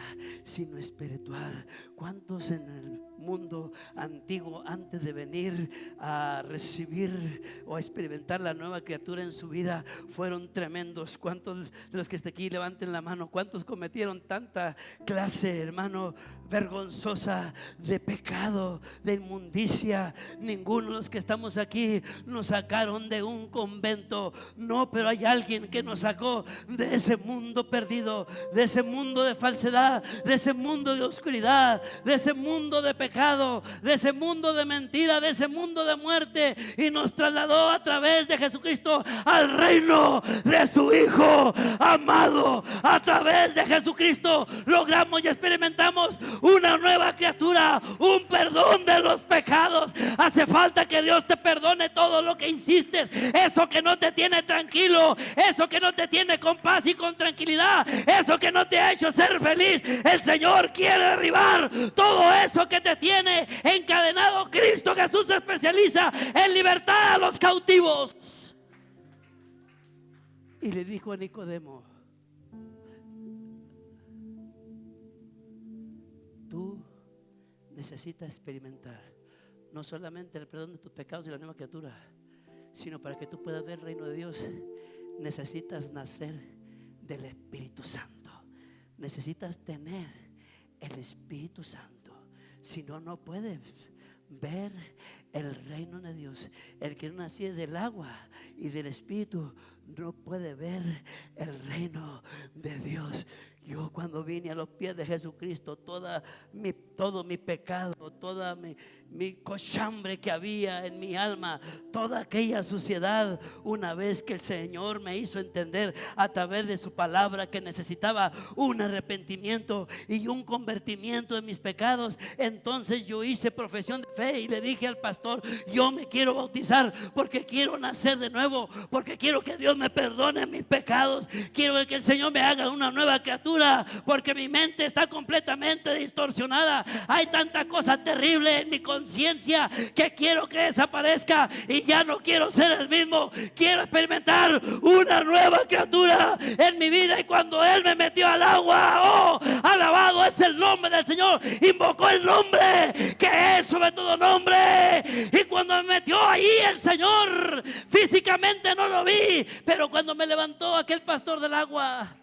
sino espiritual. ¿Cuántos en el mundo antiguo, antes de venir a recibir o a experimentar la nueva criatura en su vida, fueron tremendos? ¿Cuántos de los que están aquí levanten la mano? ¿Cuántos cometieron tanta clase, hermano, vergonzosa de pecado, de inmundicia? Ninguno de los que estamos aquí nos sacaron de un convento, no, pero hay alguien que nos sacó de ese mundo perdido, de ese mundo de falsedad, de ese mundo de oscuridad, de ese mundo de pecado, de ese mundo de mentira, de ese mundo de muerte, y nos trasladó a través de Jesucristo al reino de su Hijo amado. A través de Jesucristo logramos y experimentamos una nueva criatura, un perdón de los pecados. Hace falta que Dios te perdone todo lo que hiciste, eso que no te tiene tranquilo, eso que no te tiene con paz y con tranquilidad, eso que no te ha hecho ser feliz. El Señor quiere derribar todo eso que te tiene encadenado. Cristo Jesús se especializa en libertar a los cautivos. Y le dijo a Nicodemo: tú necesitas experimentar no solamente el perdón de tus pecados y la nueva criatura, sino para que tú puedas ver el reino de Dios, necesitas nacer del Espíritu Santo. Necesitas tener el Espíritu Santo. Si no, no puedes ver el reino de Dios. El que no nació del agua y del Espíritu no puede ver el reino de Dios. Yo, cuando vine a los pies de Jesucristo, todo mi pecado, toda mi cochambre que había en mi alma, toda aquella suciedad, una vez que el Señor me hizo entender a través de su palabra que necesitaba un arrepentimiento y un convertimiento de mis pecados, entonces yo hice profesión de fe y le dije al pastor: yo me quiero bautizar porque quiero nacer de nuevo, porque quiero que Dios me perdone mis pecados, quiero que el Señor me haga una nueva criatura, porque mi mente está completamente distorsionada. Hay tanta cosa terrible en mi conciencia que quiero que desaparezca, y ya no quiero ser el mismo. Quiero experimentar una nueva criatura en mi vida. Y cuando Él me metió al agua, oh, alabado es el nombre del Señor, invocó el nombre que es sobre todo nombre. Y cuando me metió ahí el Señor, físicamente no lo vi, pero cuando me levantó aquel pastor del agua,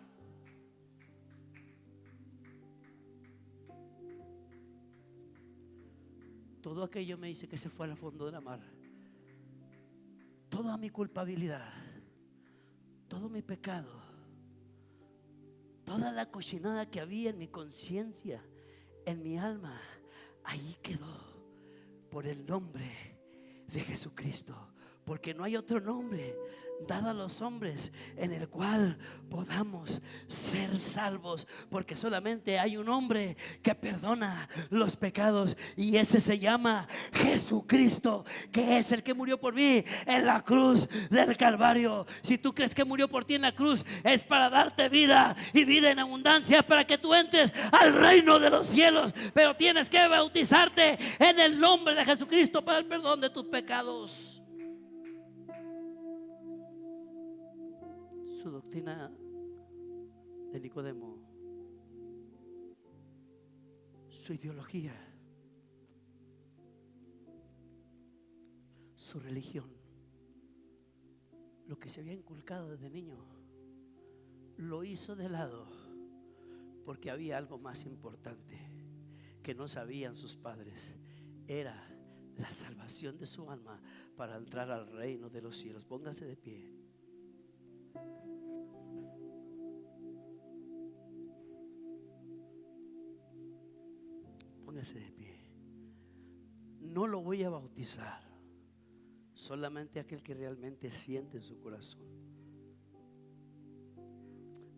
todo aquello me dice que se fue al fondo de la mar. Toda mi culpabilidad, todo mi pecado, toda la cochinada que había en mi conciencia, en mi alma, ahí quedó por el nombre de Jesucristo, porque no hay otro nombre dado a los hombres en el cual podamos ser salvos, porque solamente hay un hombre que perdona los pecados, y ese se llama Jesucristo, que es el que murió por mí en la cruz del Calvario. Si tú crees que murió por ti en la cruz, es para darte vida y vida en abundancia, para que tú entres al reino de los cielos. Pero tienes que bautizarte en el nombre de Jesucristo para el perdón de tus pecados. Su doctrina de Nicodemo, su ideología, su religión, lo que se había inculcado desde niño, lo hizo de lado, porque había algo más importante que no sabían sus padres. Era la salvación de su alma para entrar al reino de los cielos. Póngase de pie. Póngase de pie. No lo voy a bautizar, solamente aquel que realmente siente en su corazón.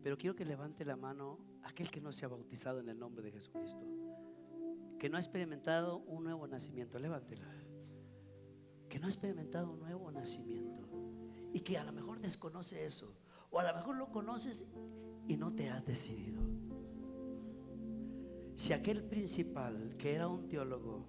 Pero quiero que levante la mano aquel que no se ha bautizado en el nombre de Jesucristo, que no ha experimentado un nuevo nacimiento. Levántela. Que no ha experimentado un nuevo nacimiento y que a lo mejor desconoce eso, o a lo mejor lo conoces y no te has decidido. Si aquel principal, que era un teólogo,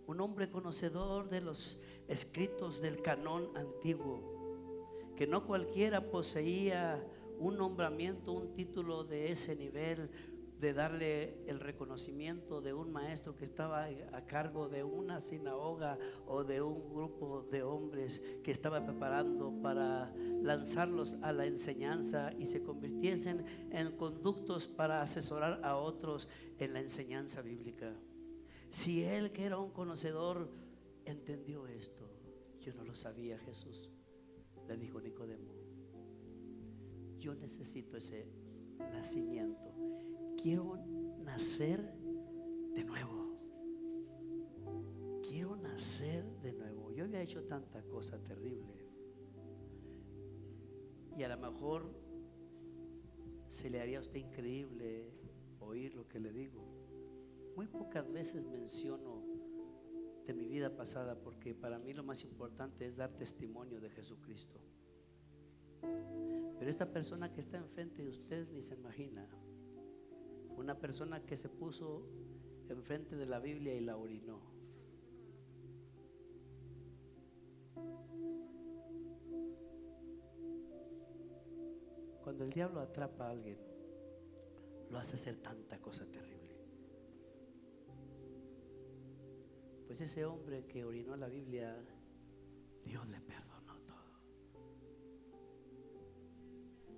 un hombre conocedor de los escritos del canón antiguo, que no cualquiera poseía un nombramiento, un título de ese nivel, de darle el reconocimiento de un maestro que estaba a cargo de una sinagoga o de un grupo de hombres que estaba preparando para lanzarlos a la enseñanza y se convirtiesen en conductos para asesorar a otros en la enseñanza bíblica. Si él, que era un conocedor, entendió esto, yo no lo sabía, Jesús le dijo Nicodemo, yo necesito ese nacimiento. Quiero nacer de nuevo. Quiero nacer de nuevo. Yo había hecho tanta cosa terrible y a lo mejor se le haría a usted increíble oír lo que le digo. Muy pocas veces menciono de mi vida pasada, porque para mí lo más importante es dar testimonio de Jesucristo. Pero esta persona que está enfrente de usted ni se imagina. Una persona que se puso enfrente de la Biblia y la orinó. Cuando el diablo atrapa a alguien, lo hace hacer tanta cosa terrible. Pues ese hombre que orinó la Biblia, Dios le perdonó todo.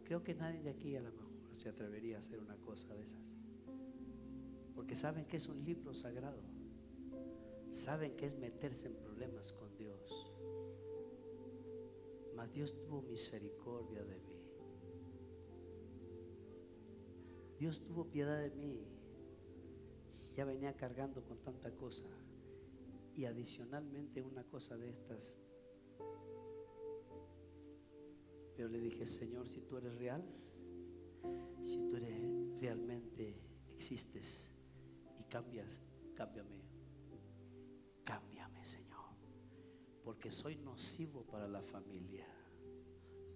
Creo que nadie de aquí a lo mejor se atrevería a hacer una cosa de esas, porque saben que es un libro sagrado, saben que es meterse en problemas con Dios. Mas Dios tuvo misericordia de mí. Dios tuvo piedad de mí. Ya venía cargando con tanta cosa, y adicionalmente una cosa de estas. Pero le dije, Señor, si tú eres real, si tú eres realmente existes y cambias, cámbiame. Cámbiame, Señor, porque soy nocivo para la familia.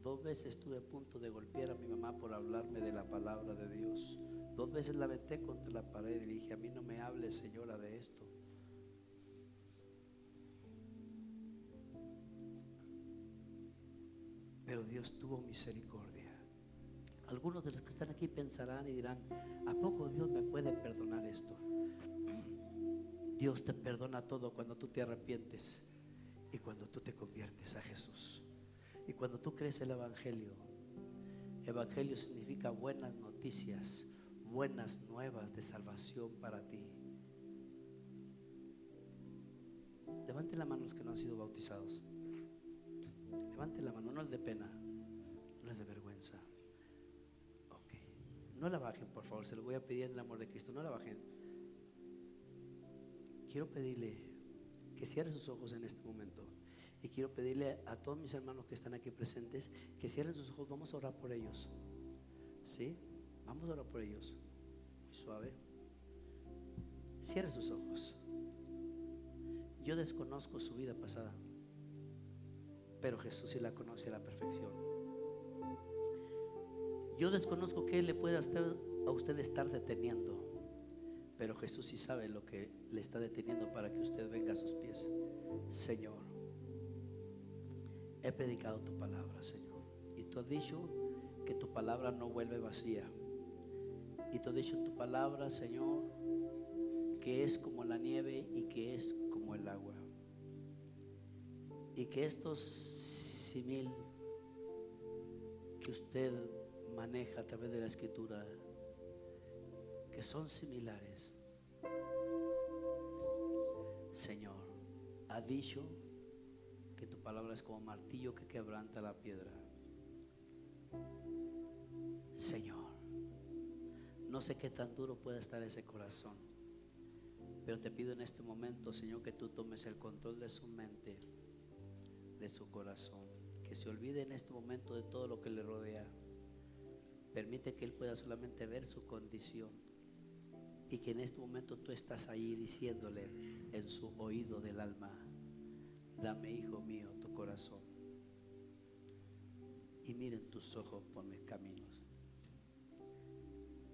2 veces estuve a punto de golpear a mi mamá por hablarme de la palabra de Dios. 2 veces la aventé contra la pared y dije, a mí no me hables, señora, de esto. Pero Dios tuvo misericordia. Algunos de los que están aquí pensarán y dirán, ¿a poco Dios me puede perdonar esto? Dios te perdona todo cuando tú te arrepientes y cuando tú te conviertes a Jesús. Y cuando tú crees el Evangelio. Evangelio significa buenas noticias, buenas nuevas de salvación para ti. Levanten la mano los que no han sido bautizados. Levanten la mano, no es de pena, no es de vergüenza. Ok, no la bajen, por favor, se lo voy a pedir en el amor de Cristo, no la bajen. Quiero pedirle que cierre sus ojos en este momento Y quiero pedirle a todos mis hermanos que están aquí presentes que cierren sus ojos. Vamos a orar por ellos. ¿Sí? Vamos a orar por ellos. Muy suave. Cierren sus ojos. Yo desconozco su vida pasada, pero Jesús sí la conoce a la perfección. Yo desconozco qué le puede a usted estar deteniendo, pero Jesús sí sabe lo que le está deteniendo para que usted venga a sus pies. Señor, he predicado tu palabra, Señor, y tú has dicho que tu palabra no vuelve vacía. Y tú has dicho en tu palabra, Señor, que es como la nieve y que es como el agua. Y que estos simil que usted maneja a través de la escritura, que son similares, Señor, ha dicho que tu palabra es como martillo que quebranta la piedra. Señor, no sé qué tan duro puede estar ese corazón, pero te pido en este momento, Señor, que tú tomes el control de su mente, de su corazón, que se olvide en este momento de todo lo que le rodea. Permite que él pueda solamente ver su condición, y que en este momento tú estás ahí diciéndole en su oído del alma: dame, hijo mío, tu corazón, y miren tus ojos por mis caminos.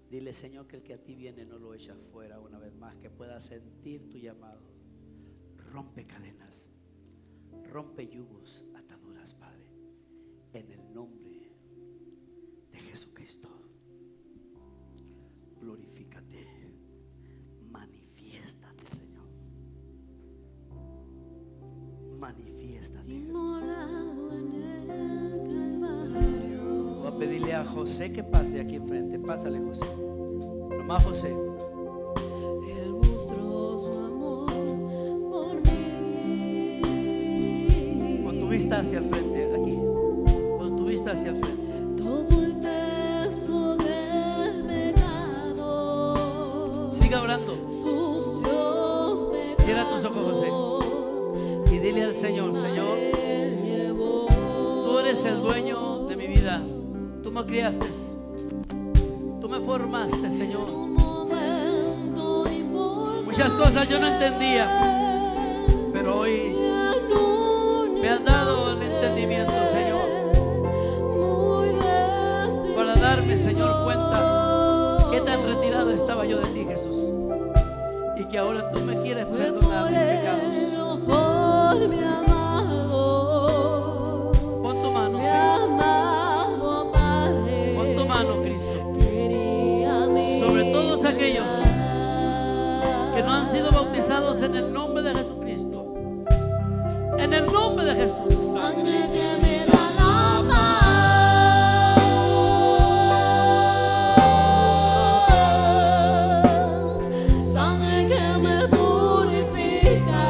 Dile, Señor, que el que a ti viene no lo echa fuera una vez más, que pueda sentir tu llamado. Rompe cadenas, rompe yugos, ataduras, Padre, en el nombre de Jesucristo. Glorifícate, manifiéstate, Señor. Manifiéstate, Jesús. Voy a pedirle a José que pase aquí enfrente. Pásale, José. Nomás José. Él mostró su amor por mí. Con tu vista hacia el frente, aquí. Con tu vista hacia el frente. Todo el peso del pecado. Siga orando. Sucios pecados. Cierra tus ojos, José, y dile al Señor: Señor, tú eres el dueño de mi vida. Tú me criaste, tú me formaste, Señor. Muchas cosas yo no entendía, pero hoy me has dado el entendimiento, Señor, para darme, Señor, cuenta qué tan retirado estaba yo de ti, Jesús, y que ahora tú me quieres perdonar mis pecados. Por mi amado, Pon tu mano, mi Señor. amado Padre, Pon tu mano, Cristo, quería mi sobre todos aquellos que no han sido bautizados en el nombre de Jesucristo. En el nombre de Jesús. sangre que me da la paz, sangre que me purifica,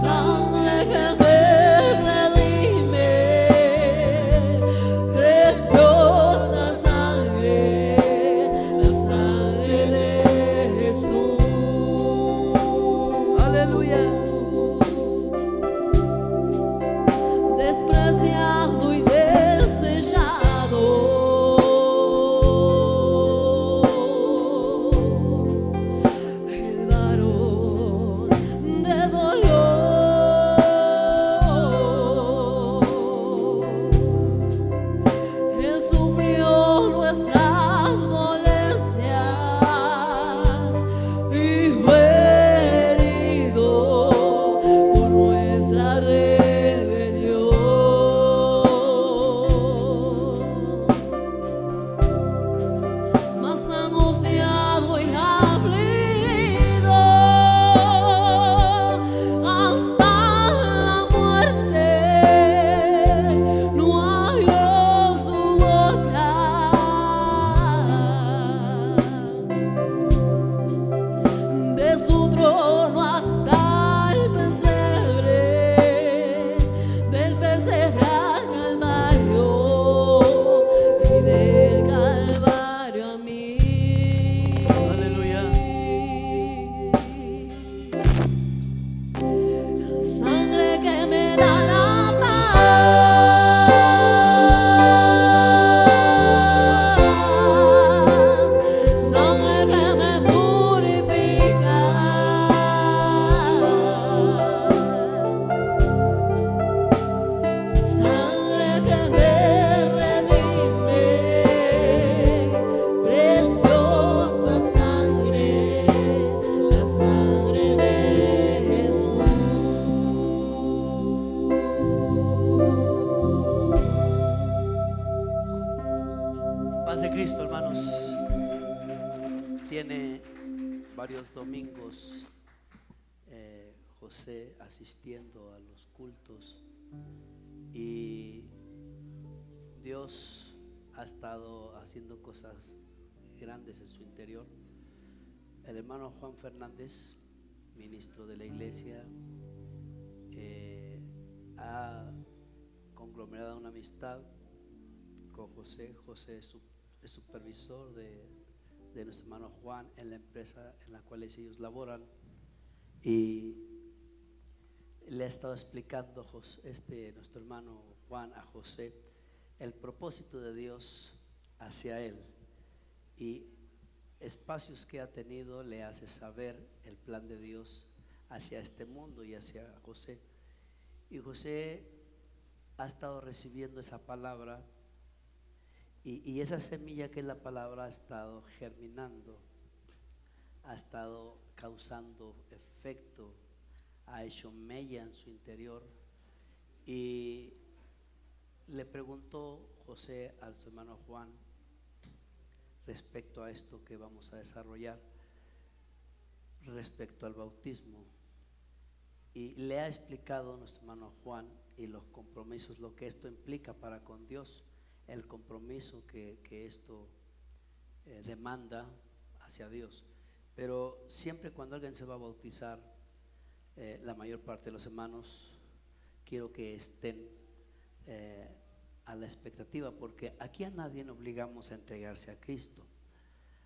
sangre que me redime, preciosa sangre, la sangre de Jesús. Tiene varios domingos José asistiendo a los cultos y Dios ha estado haciendo cosas grandes en su interior. El hermano Juan Fernández, ministro de la iglesia, ha conglomerado una amistad con José. José es supervisor de nuestro hermano Juan en la empresa en la cual ellos laboran, y le ha estado explicando nuestro hermano Juan a José el propósito de Dios hacia él, y espacios que ha tenido le hace saber el plan de Dios hacia este mundo y hacia José. Y José ha estado recibiendo esa palabra, y esa semilla que es la palabra ha estado germinando, ha estado causando efecto, ha hecho mella en su interior. Y le preguntó José al hermano Juan respecto a esto que vamos a desarrollar, respecto al bautismo, y le ha explicado a nuestro hermano Juan y los compromisos, lo que esto implica para con Dios, el compromiso que esto demanda hacia Dios. Pero siempre cuando alguien se va a bautizar, la mayor parte de los hermanos quiero que estén a la expectativa, porque aquí a nadie nos obligamos a entregarse a Cristo,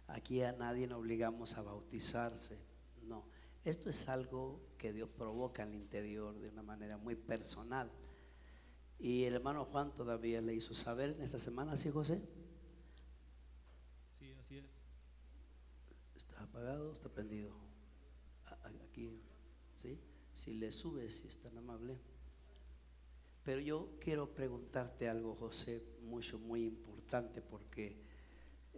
aquí a nadie nos obligamos a bautizarse, no, esto es algo que Dios provoca en el interior de una manera muy personal. Y el hermano Juan todavía le hizo saber en esta semana, ¿sí, José? Sí, así es. ¿Está apagado o está prendido? Aquí, ¿sí? Si le sube, si es tan amable. Pero yo quiero preguntarte algo, José, muy importante, porque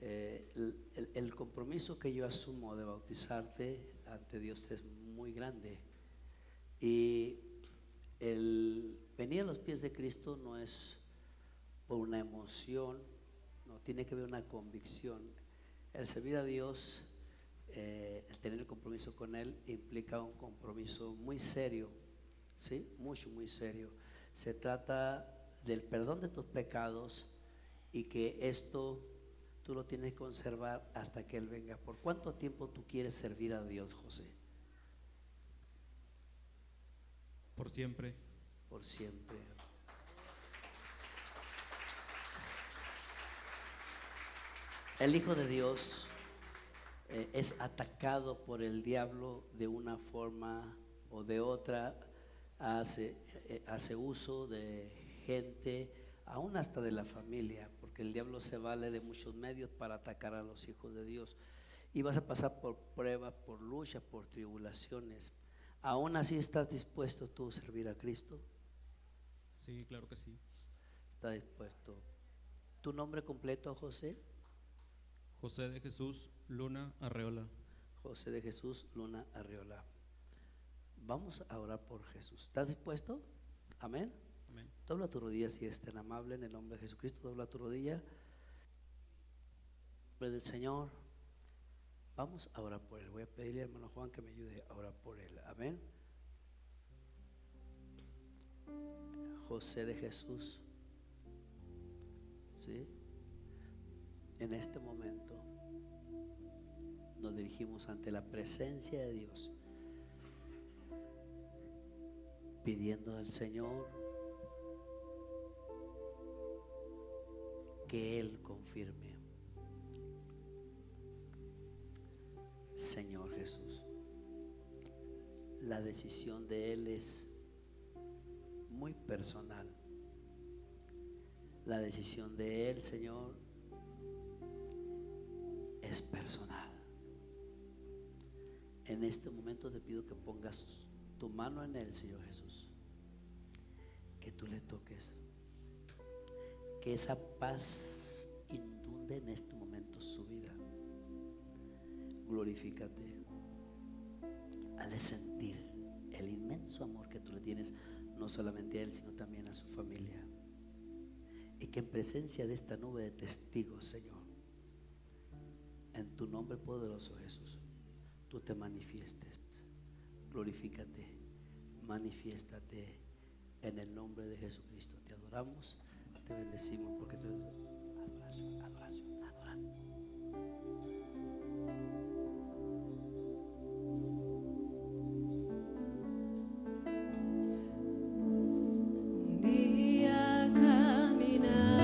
el compromiso que yo asumo de bautizarte ante Dios es muy grande. Y el venir a los pies de Cristo no es por una emoción, no, tiene que haber una convicción. El servir a Dios, el tener el compromiso con Él, implica un compromiso muy serio, ¿sí? Muy serio. Se trata del perdón de tus pecados, y que esto tú lo tienes que conservar hasta que Él venga. ¿Por cuánto tiempo tú quieres servir a Dios, José? Por siempre. Por siempre. El Hijo de Dios es atacado por el diablo de una forma o de otra. Hace uso de gente, aún hasta de la familia, porque el diablo se vale de muchos medios para atacar a los hijos de Dios. Y vas a pasar por pruebas, por luchas, por tribulaciones. ¿Aún así estás dispuesto tú a servir a Cristo? Sí, claro que sí. Está dispuesto. ¿Tu nombre completo, José? José de Jesús Luna Arreola. José de Jesús Luna Arreola. Vamos a orar por Jesús. ¿Estás dispuesto? Amén. Amén. Dobla tu rodilla si eres tan amable, en el nombre de Jesucristo. Dobla tu rodilla. En el nombre del Señor. Vamos a orar por él. Voy a pedirle al hermano Juan que me ayude a orar por él. Amén. José de Jesús. ¿Sí? En este momento nos dirigimos ante la presencia de Dios, pidiendo al Señor que Él confirme. Señor Jesús, la decisión de Él es muy personal. La decisión de Él, Señor, es personal. En este momento te pido que pongas tu mano en Él, Señor Jesús, que tú le toques, que esa paz inunde en este momento su vida. Glorifícate al sentir el inmenso amor que tú le tienes, no solamente a Él, sino también a su familia. Y que en presencia de esta nube de testigos, Señor, en tu tu nombre poderoso, Jesús, tú te manifiestes. Glorifícate, manifiéstate en el nombre de Jesucristo. Te adoramos, te bendecimos porque tú eres adoración, adoración, adoración. Un día caminaba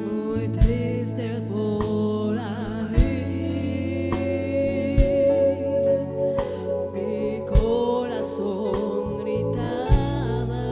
muy triste por ahí, mi corazón gritaba,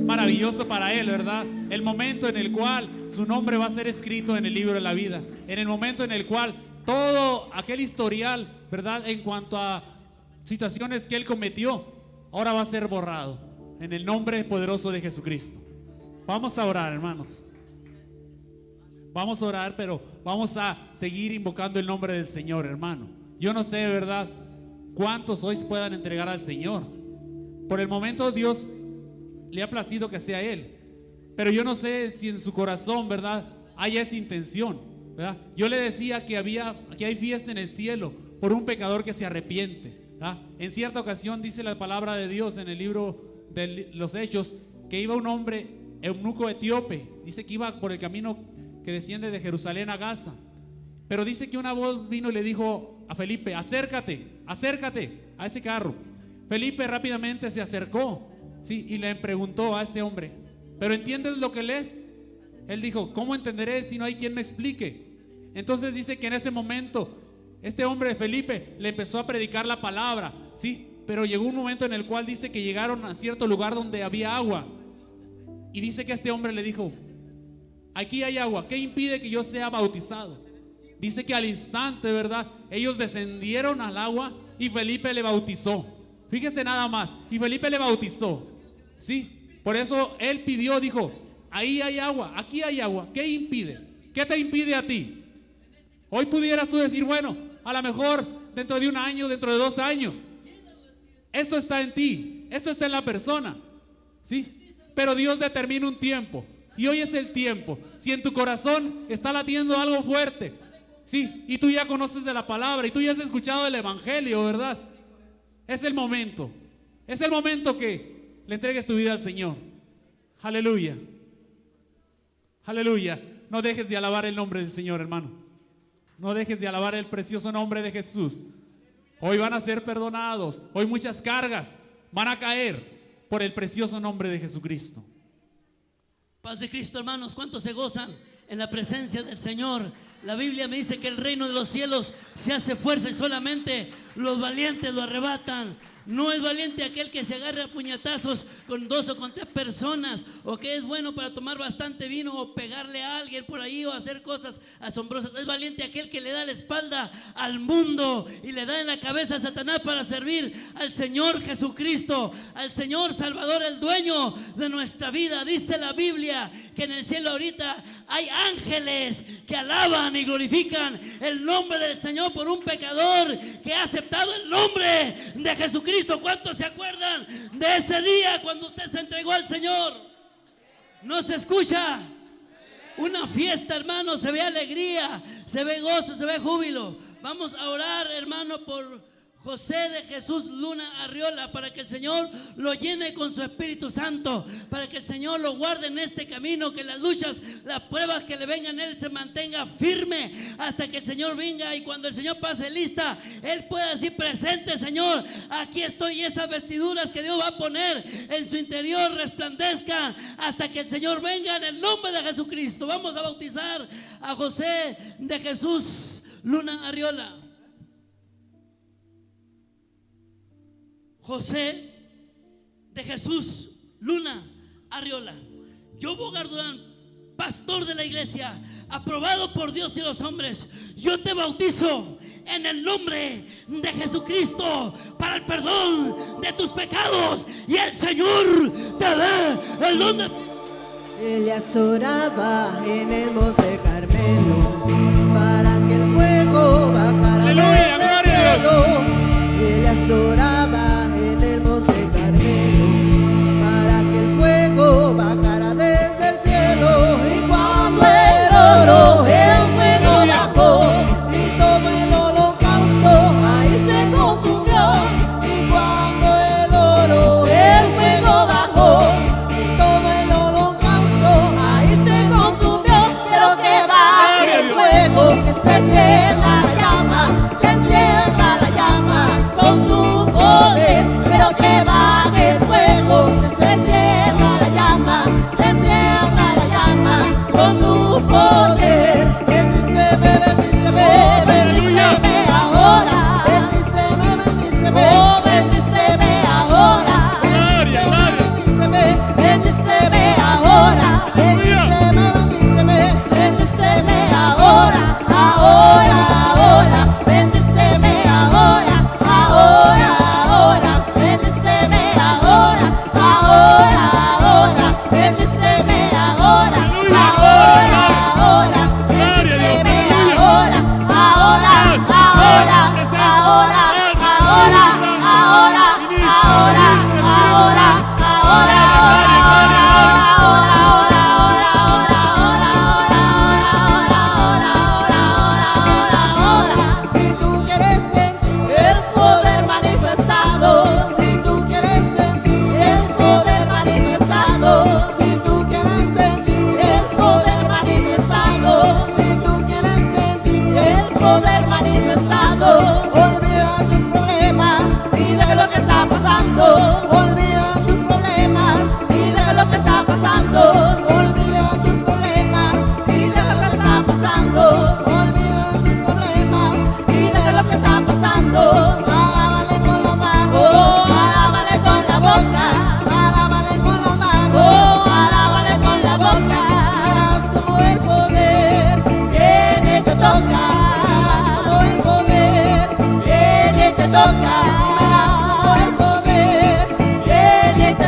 maravilloso para él, ¿verdad? El momento en el cual su nombre va a ser escrito en el libro de la vida. En el momento en el cual todo aquel historial, ¿verdad? En cuanto a situaciones que él cometió, ahora va a ser borrado. En el nombre poderoso de Jesucristo. Vamos a orar, hermanos. Vamos a orar, pero vamos a seguir invocando el nombre del Señor, hermano. Yo no sé, ¿verdad?, cuántos hoy se puedan entregar al Señor. Por el momento Dios le ha placido que sea Él, pero yo no sé si en su corazón, ¿verdad?, hay esa intención, ¿verdad? Yo le decía que hay fiesta en el cielo por un pecador que se arrepiente, ¿verdad? En cierta ocasión dice la palabra de Dios en el libro de los Hechos que iba un hombre, eunuco etíope, dice que iba por el camino que desciende de Jerusalén a Gaza, pero dice que una voz vino y le dijo a Felipe: acércate a ese carro. Felipe rápidamente se acercó, sí, y le preguntó a este hombre: ¿pero entiendes lo que lees? Él dijo: ¿cómo entenderé si no hay quien me explique? Entonces dice que en ese momento este hombre, Felipe, le empezó a predicar la palabra, sí, pero llegó un momento en el cual dice que llegaron a cierto lugar donde había agua, y dice que este hombre le dijo: aquí hay agua, ¿qué impide que yo sea bautizado? Dice que al instante, ¿verdad?, ellos descendieron al agua y Felipe le bautizó. Fíjese nada más, y Felipe le bautizó, ¿sí? Por eso él pidió, dijo: ahí hay agua, aquí hay agua, ¿qué impide? ¿Qué te impide a ti? Hoy pudieras tú decir: bueno, a lo mejor dentro de un año, dentro de 2 años. Esto está en ti, esto está en la persona, ¿sí? Pero Dios determina un tiempo. Y hoy es el tiempo. Si en tu corazón está latiendo algo fuerte, sí, y tú ya conoces de la palabra y tú ya has escuchado del evangelio, ¿verdad? Es el momento que le entregues tu vida al Señor. Aleluya, aleluya. No dejes de alabar el nombre del Señor, hermano. No dejes de alabar el precioso nombre de Jesús. Hoy van a ser perdonados. Hoy muchas cargas van a caer por el precioso nombre de Jesucristo. Paz de Cristo, hermanos, ¿cuántos se gozan en la presencia del Señor? La Biblia me dice que el reino de los cielos se hace fuerza y solamente los valientes lo arrebatan. No es valiente aquel que se agarra a puñetazos con 2 o con 3 personas, o que es bueno para tomar bastante vino o pegarle a alguien por ahí o hacer cosas asombrosas. Es valiente aquel que le da la espalda al mundo y le da en la cabeza a Satanás para servir al Señor Jesucristo, al Señor Salvador, el dueño de nuestra vida. Dice la Biblia que en el cielo ahorita hay ángeles que alaban y glorifican el nombre del Señor por un pecador que ha aceptado el nombre de Jesucristo. ¿Cuántos se acuerdan de ese día cuando usted se entregó al Señor? ¿No se escucha? Una fiesta, hermano, se ve alegría, se ve gozo, se ve júbilo. Vamos a orar, hermano, por José de Jesús Luna Arriola, para que el Señor lo llene con su Espíritu Santo, para que el Señor lo guarde en este camino, que las luchas, las pruebas que le vengan, Él se mantenga firme hasta que el Señor venga, y cuando el Señor pase lista, Él pueda decir: presente, Señor, aquí estoy. Y esas vestiduras que Dios va a poner en su interior resplandezcan hasta que el Señor venga, en el nombre de Jesucristo. Vamos a bautizar a José de Jesús Luna Arriola. José de Jesús Luna Arriola. Yo, Bogar Durán, pastor de la iglesia, aprobado por Dios y los hombres, yo te bautizo en el nombre de Jesucristo para el perdón de tus pecados, y el Señor te dé el don de... Elías oraba en el monte Carmelo para que el fuego bajara desde el cielo. Elías oraba en el monte Carmelo para que el fuego bajara desde el cielo. Y cuando el fuego bajó y todo el holocausto ahí se consumió. Y cuando el fuego bajó y todo el holocausto ahí se consumió. Quiero que baje el fuego, que se encienda la llama, se encienda la llama con su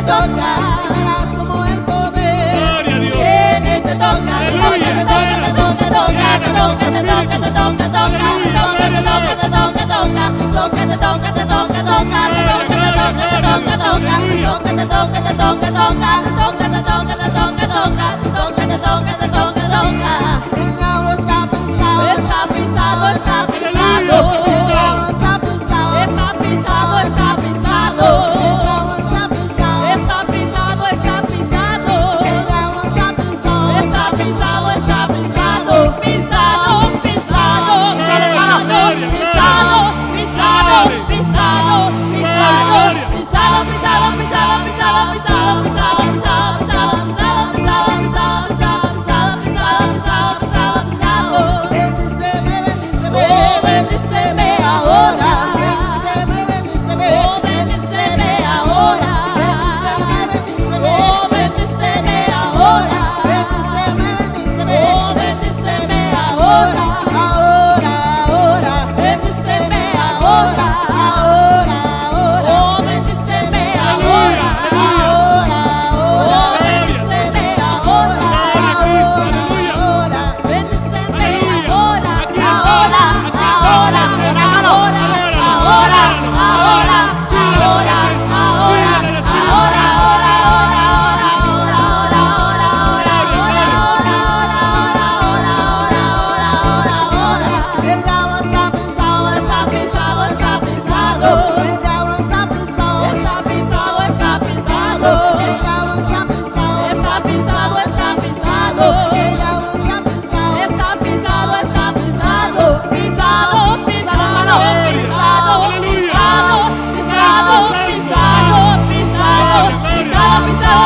toca, verás como el poder Gloria a Dios. viene, te toca, Aleluya. te toca, te toca, te toca, te toca, te toca, te toca, te toca, te toca, te toca, te toca, toca, te toca, te toca, toca, te toca, te toca, te toca, toca, te toca, te toca, toca, toca, te toca, te toca, toca, toca, te toca, te toca, toca. El diablo está pisado, está pisado, está pisado. El diablo está pisado, está pisado, está pisado. El diablo está pisado, está pisado, está pisado. El diablo está pisado, está pisado, está pisado. Pisado, pisado, pisado, pisado, pisado, pisado, pisado, pisado, pisado, pisado, pisado, pisado, pisado, pisado, pisado, bendíceme, bendíceme, bendíceme ahora, bendíceme, bendíceme, bendíceme ahora, bendíceme, bendíceme, bendíceme ahora, bendíceme, bendíceme, bendíceme ahora, ahora, ahora, bendíceme ahora, ahora, ahora, oh, bendíceme ahora, ahora, ahora, bendíceme ahora, ahora, ahora, bendíceme ahora, ahora, ahora, hermano, ahora, ahora, ahora, ahora, ahora, ahora, el diablo está pisado, está pisado, está pisado. El diablo está pisado, está pisado, está pisado. El diablo está pisado, está pisado, está pisado. El diablo está pisado, está pisado, está pisado. Pisado, pisado, hermano, pisado, pisado, pisado, pisado, pisado, pisado,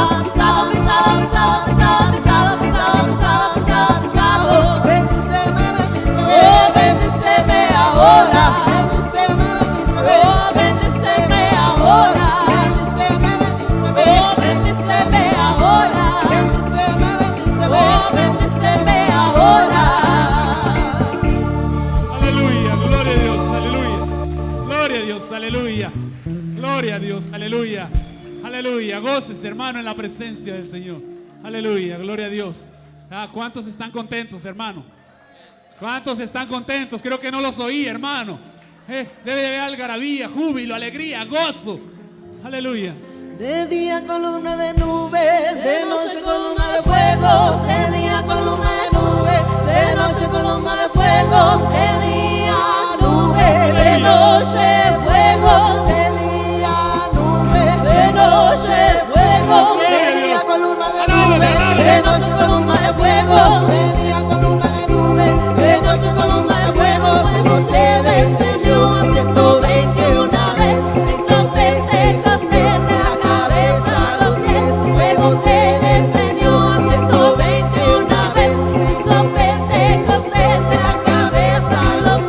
pisado, pisado, pisado, pisado, pisado, pisado. Bendíceme, bendíceme, bendíceme ahora, bendíceme, bendíceme, bendíceme ahora, bendíceme, bendíceme, bendíceme ahora, bendíceme, bendíceme, bendíceme ahora. Aleluya, gloria a Dios, aleluya. Gloria a Dios, aleluya. Gloria a Dios, aleluya. Aleluya. Goces, hermano, en la presencia del Señor. Aleluya, gloria a Dios. Ah, ¿cuántos están contentos, hermano? ¿Cuántos están contentos? Creo que no los oí, hermano. Debe de haber algarabía, júbilo, alegría, gozo. Aleluya. De día columna de nube, de noche columna de fuego. De día columna de nube, de noche columna de fuego. De día nube, de noche fuego. De día nube, de noche fuego. De día columna de nube, de noche columna de fuego. De día columna de nube, de noche columna de fuego. Fuego se descendió a 121 vez. Hizo Pentecostés de la cabeza a los pies. Fuego se descendió a 121 vez. Hizo Pentecostés de la cabeza a los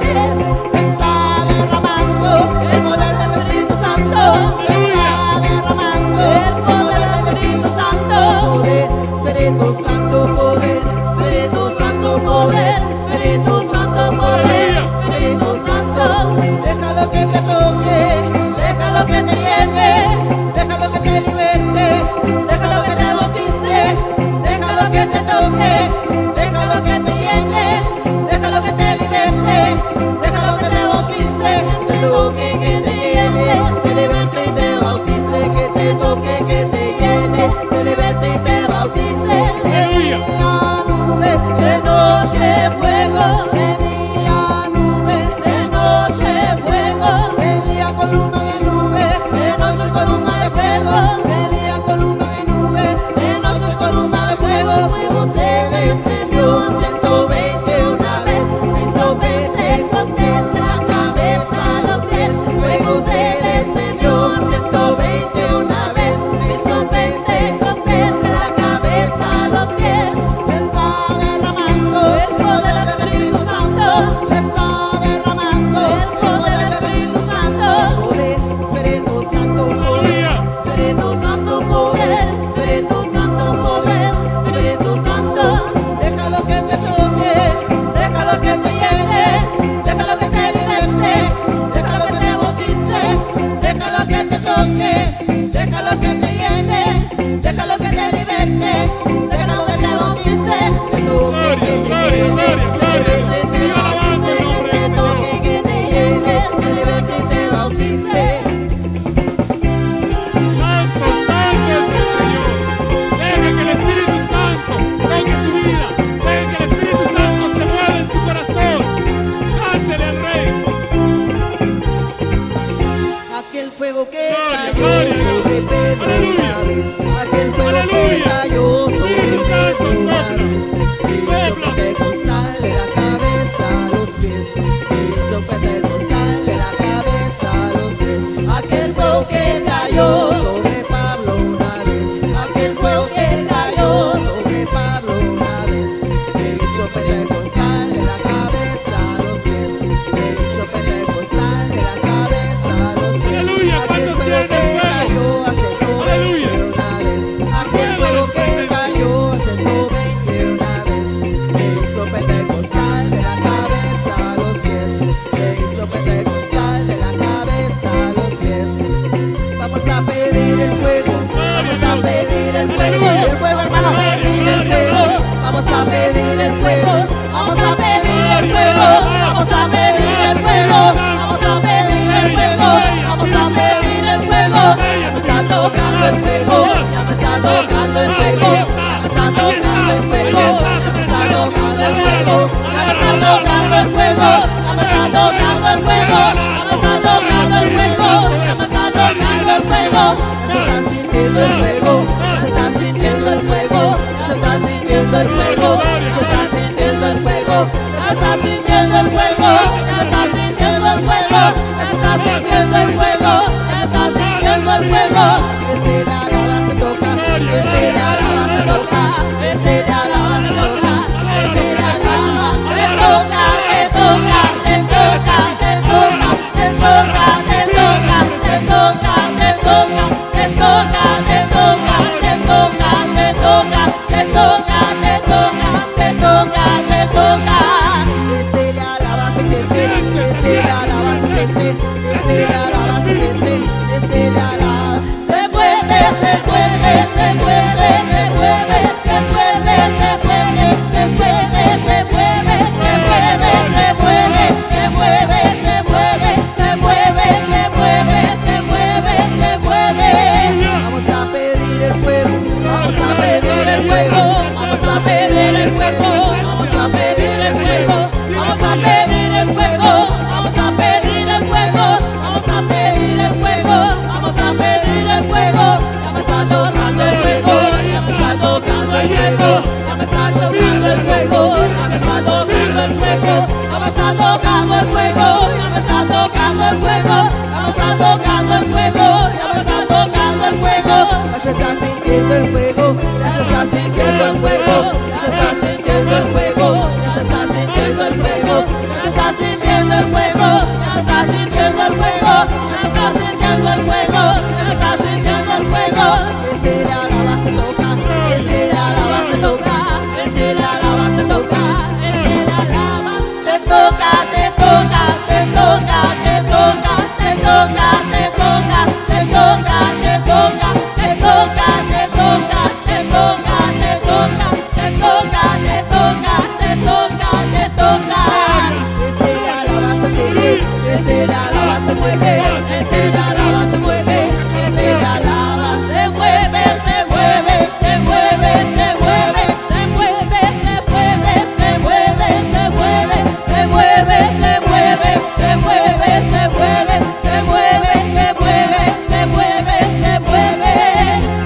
ese la alaba se mueve, ese la alaba se mueve, ese la alaba se mueve, se mueve, se mueve, se mueve, se mueve, se mueve, se mueve, se mueve, se mueve, se mueve, se mueve, se mueve, se mueve, se mueve, se mueve, se mueve,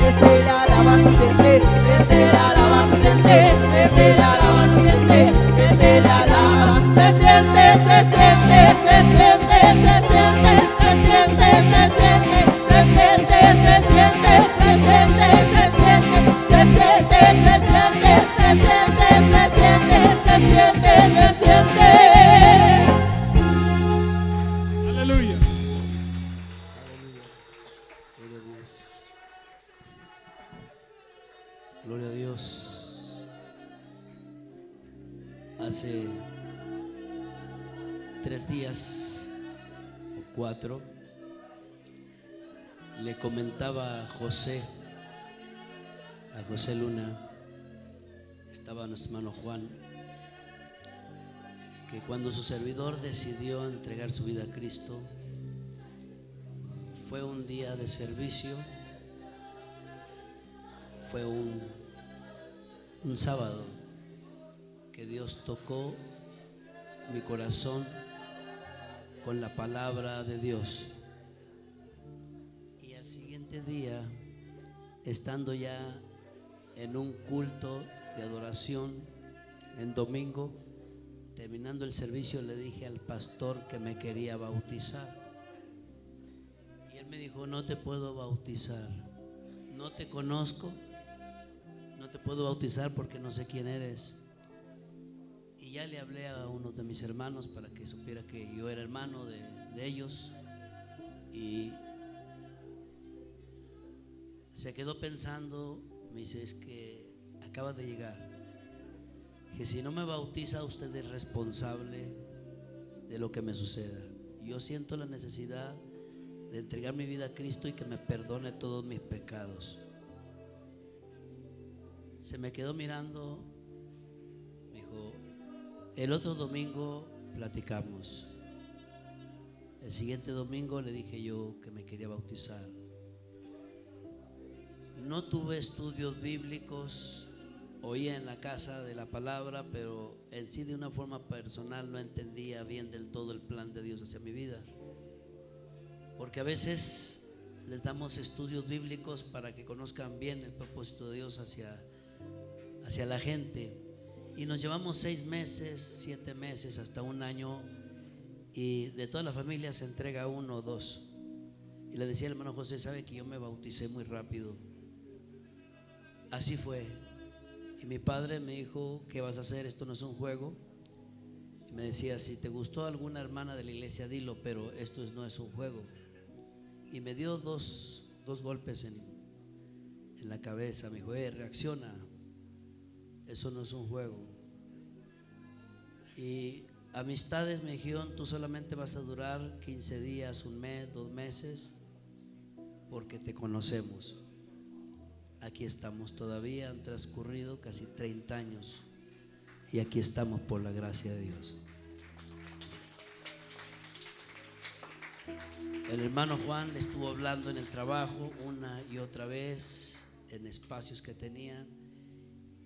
ese la alaba se siente, ese la alaba se siente, ese la alaba se siente, ese la alaba se siente, se siente, se siente, se siente, se siente, se siente, se siente, se siente, se siente, se siente, se siente, se siente, se siente, se siente, se siente, se siente. Aleluya. Gloria a Dios. Hace 3 días o 4 le comentaba a José Luna, estaba nuestro hermano Juan, que cuando su servidor decidió entregar su vida a Cristo, fue un día de servicio, fue un sábado que Dios tocó mi corazón con la palabra de Dios. Y al siguiente día, estando ya en un culto de adoración en domingo, terminando el servicio, le dije al pastor que me quería bautizar. Y él me dijo: no te puedo bautizar, no te conozco, no te puedo bautizar porque no sé quién eres. Y ya le hablé a uno de mis hermanos para que supiera que yo era hermano de ellos, y se quedó pensando. Me dice: es que acaba de llegar, que si no me bautiza usted es responsable de lo que me suceda. Yo siento la necesidad de entregar mi vida a Cristo y que me perdone todos mis pecados. Se me quedó mirando, me dijo: el otro domingo platicamos. El siguiente domingo le dije yo que me quería bautizar. No tuve estudios bíblicos, oía en la casa de la palabra, pero en sí de una forma personal no entendía bien del todo el plan de Dios hacia mi vida. Porque a veces les damos estudios bíblicos para que conozcan bien el propósito de Dios hacia la gente. Y nos llevamos 6 meses, 7 meses, hasta 1 año, y de toda la familia se entrega 1 o 2. Y le decía al hermano José: sabe que yo me bauticé muy rápido. Así fue. Y mi padre me dijo: ¿qué vas a hacer? Esto no es un juego. Y me decía: si te gustó alguna hermana de la iglesia, dilo, pero esto no es un juego. Y me dio dos golpes en la cabeza. Me dijo: reacciona, eso no es un juego. Y amistades me dijeron: tú solamente vas a durar 15 días, 1 mes, 2 meses, porque te conocemos. Aquí estamos todavía, han transcurrido casi 30 años y aquí estamos por la gracia de Dios. El hermano Juan le estuvo hablando en el trabajo una y otra vez, en espacios que tenían,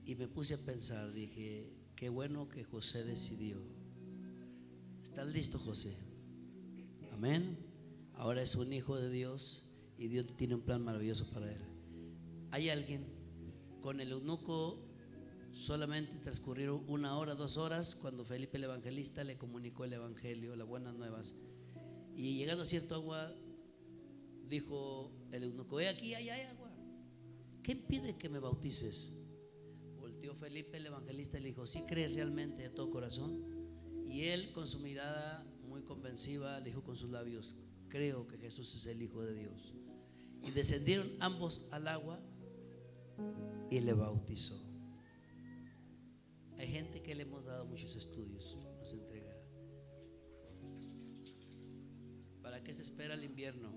y me puse a pensar. Dije: qué bueno que José decidió. ¿Estás listo, José? Amén. Ahora es un hijo de Dios y Dios tiene un plan maravilloso para él. Hay alguien, con el eunuco solamente transcurrieron 1 hora, 2 horas, cuando Felipe el evangelista le comunicó el evangelio, las buenas nuevas. Y llegando a cierto agua, dijo el eunuco: aquí hay agua, ¿qué impide que me bautices? Volteó Felipe el evangelista y le dijo: ¿sí crees realmente de todo corazón? Y él, con su mirada muy convenciva, le dijo con sus labios: creo que Jesús es el Hijo de Dios. Y descendieron ambos al agua y le bautizó. Hay gente que le hemos dado muchos estudios, nos entrega. ¿Para qué se espera el invierno?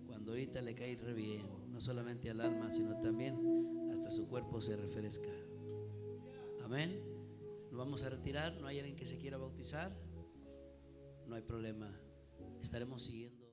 Cuando ahorita le cae re bien, no solamente al alma, sino también hasta su cuerpo se refresca. Amén. Nos vamos a retirar. ¿No hay alguien que se quiera bautizar? No hay problema. estaremos siguiendo.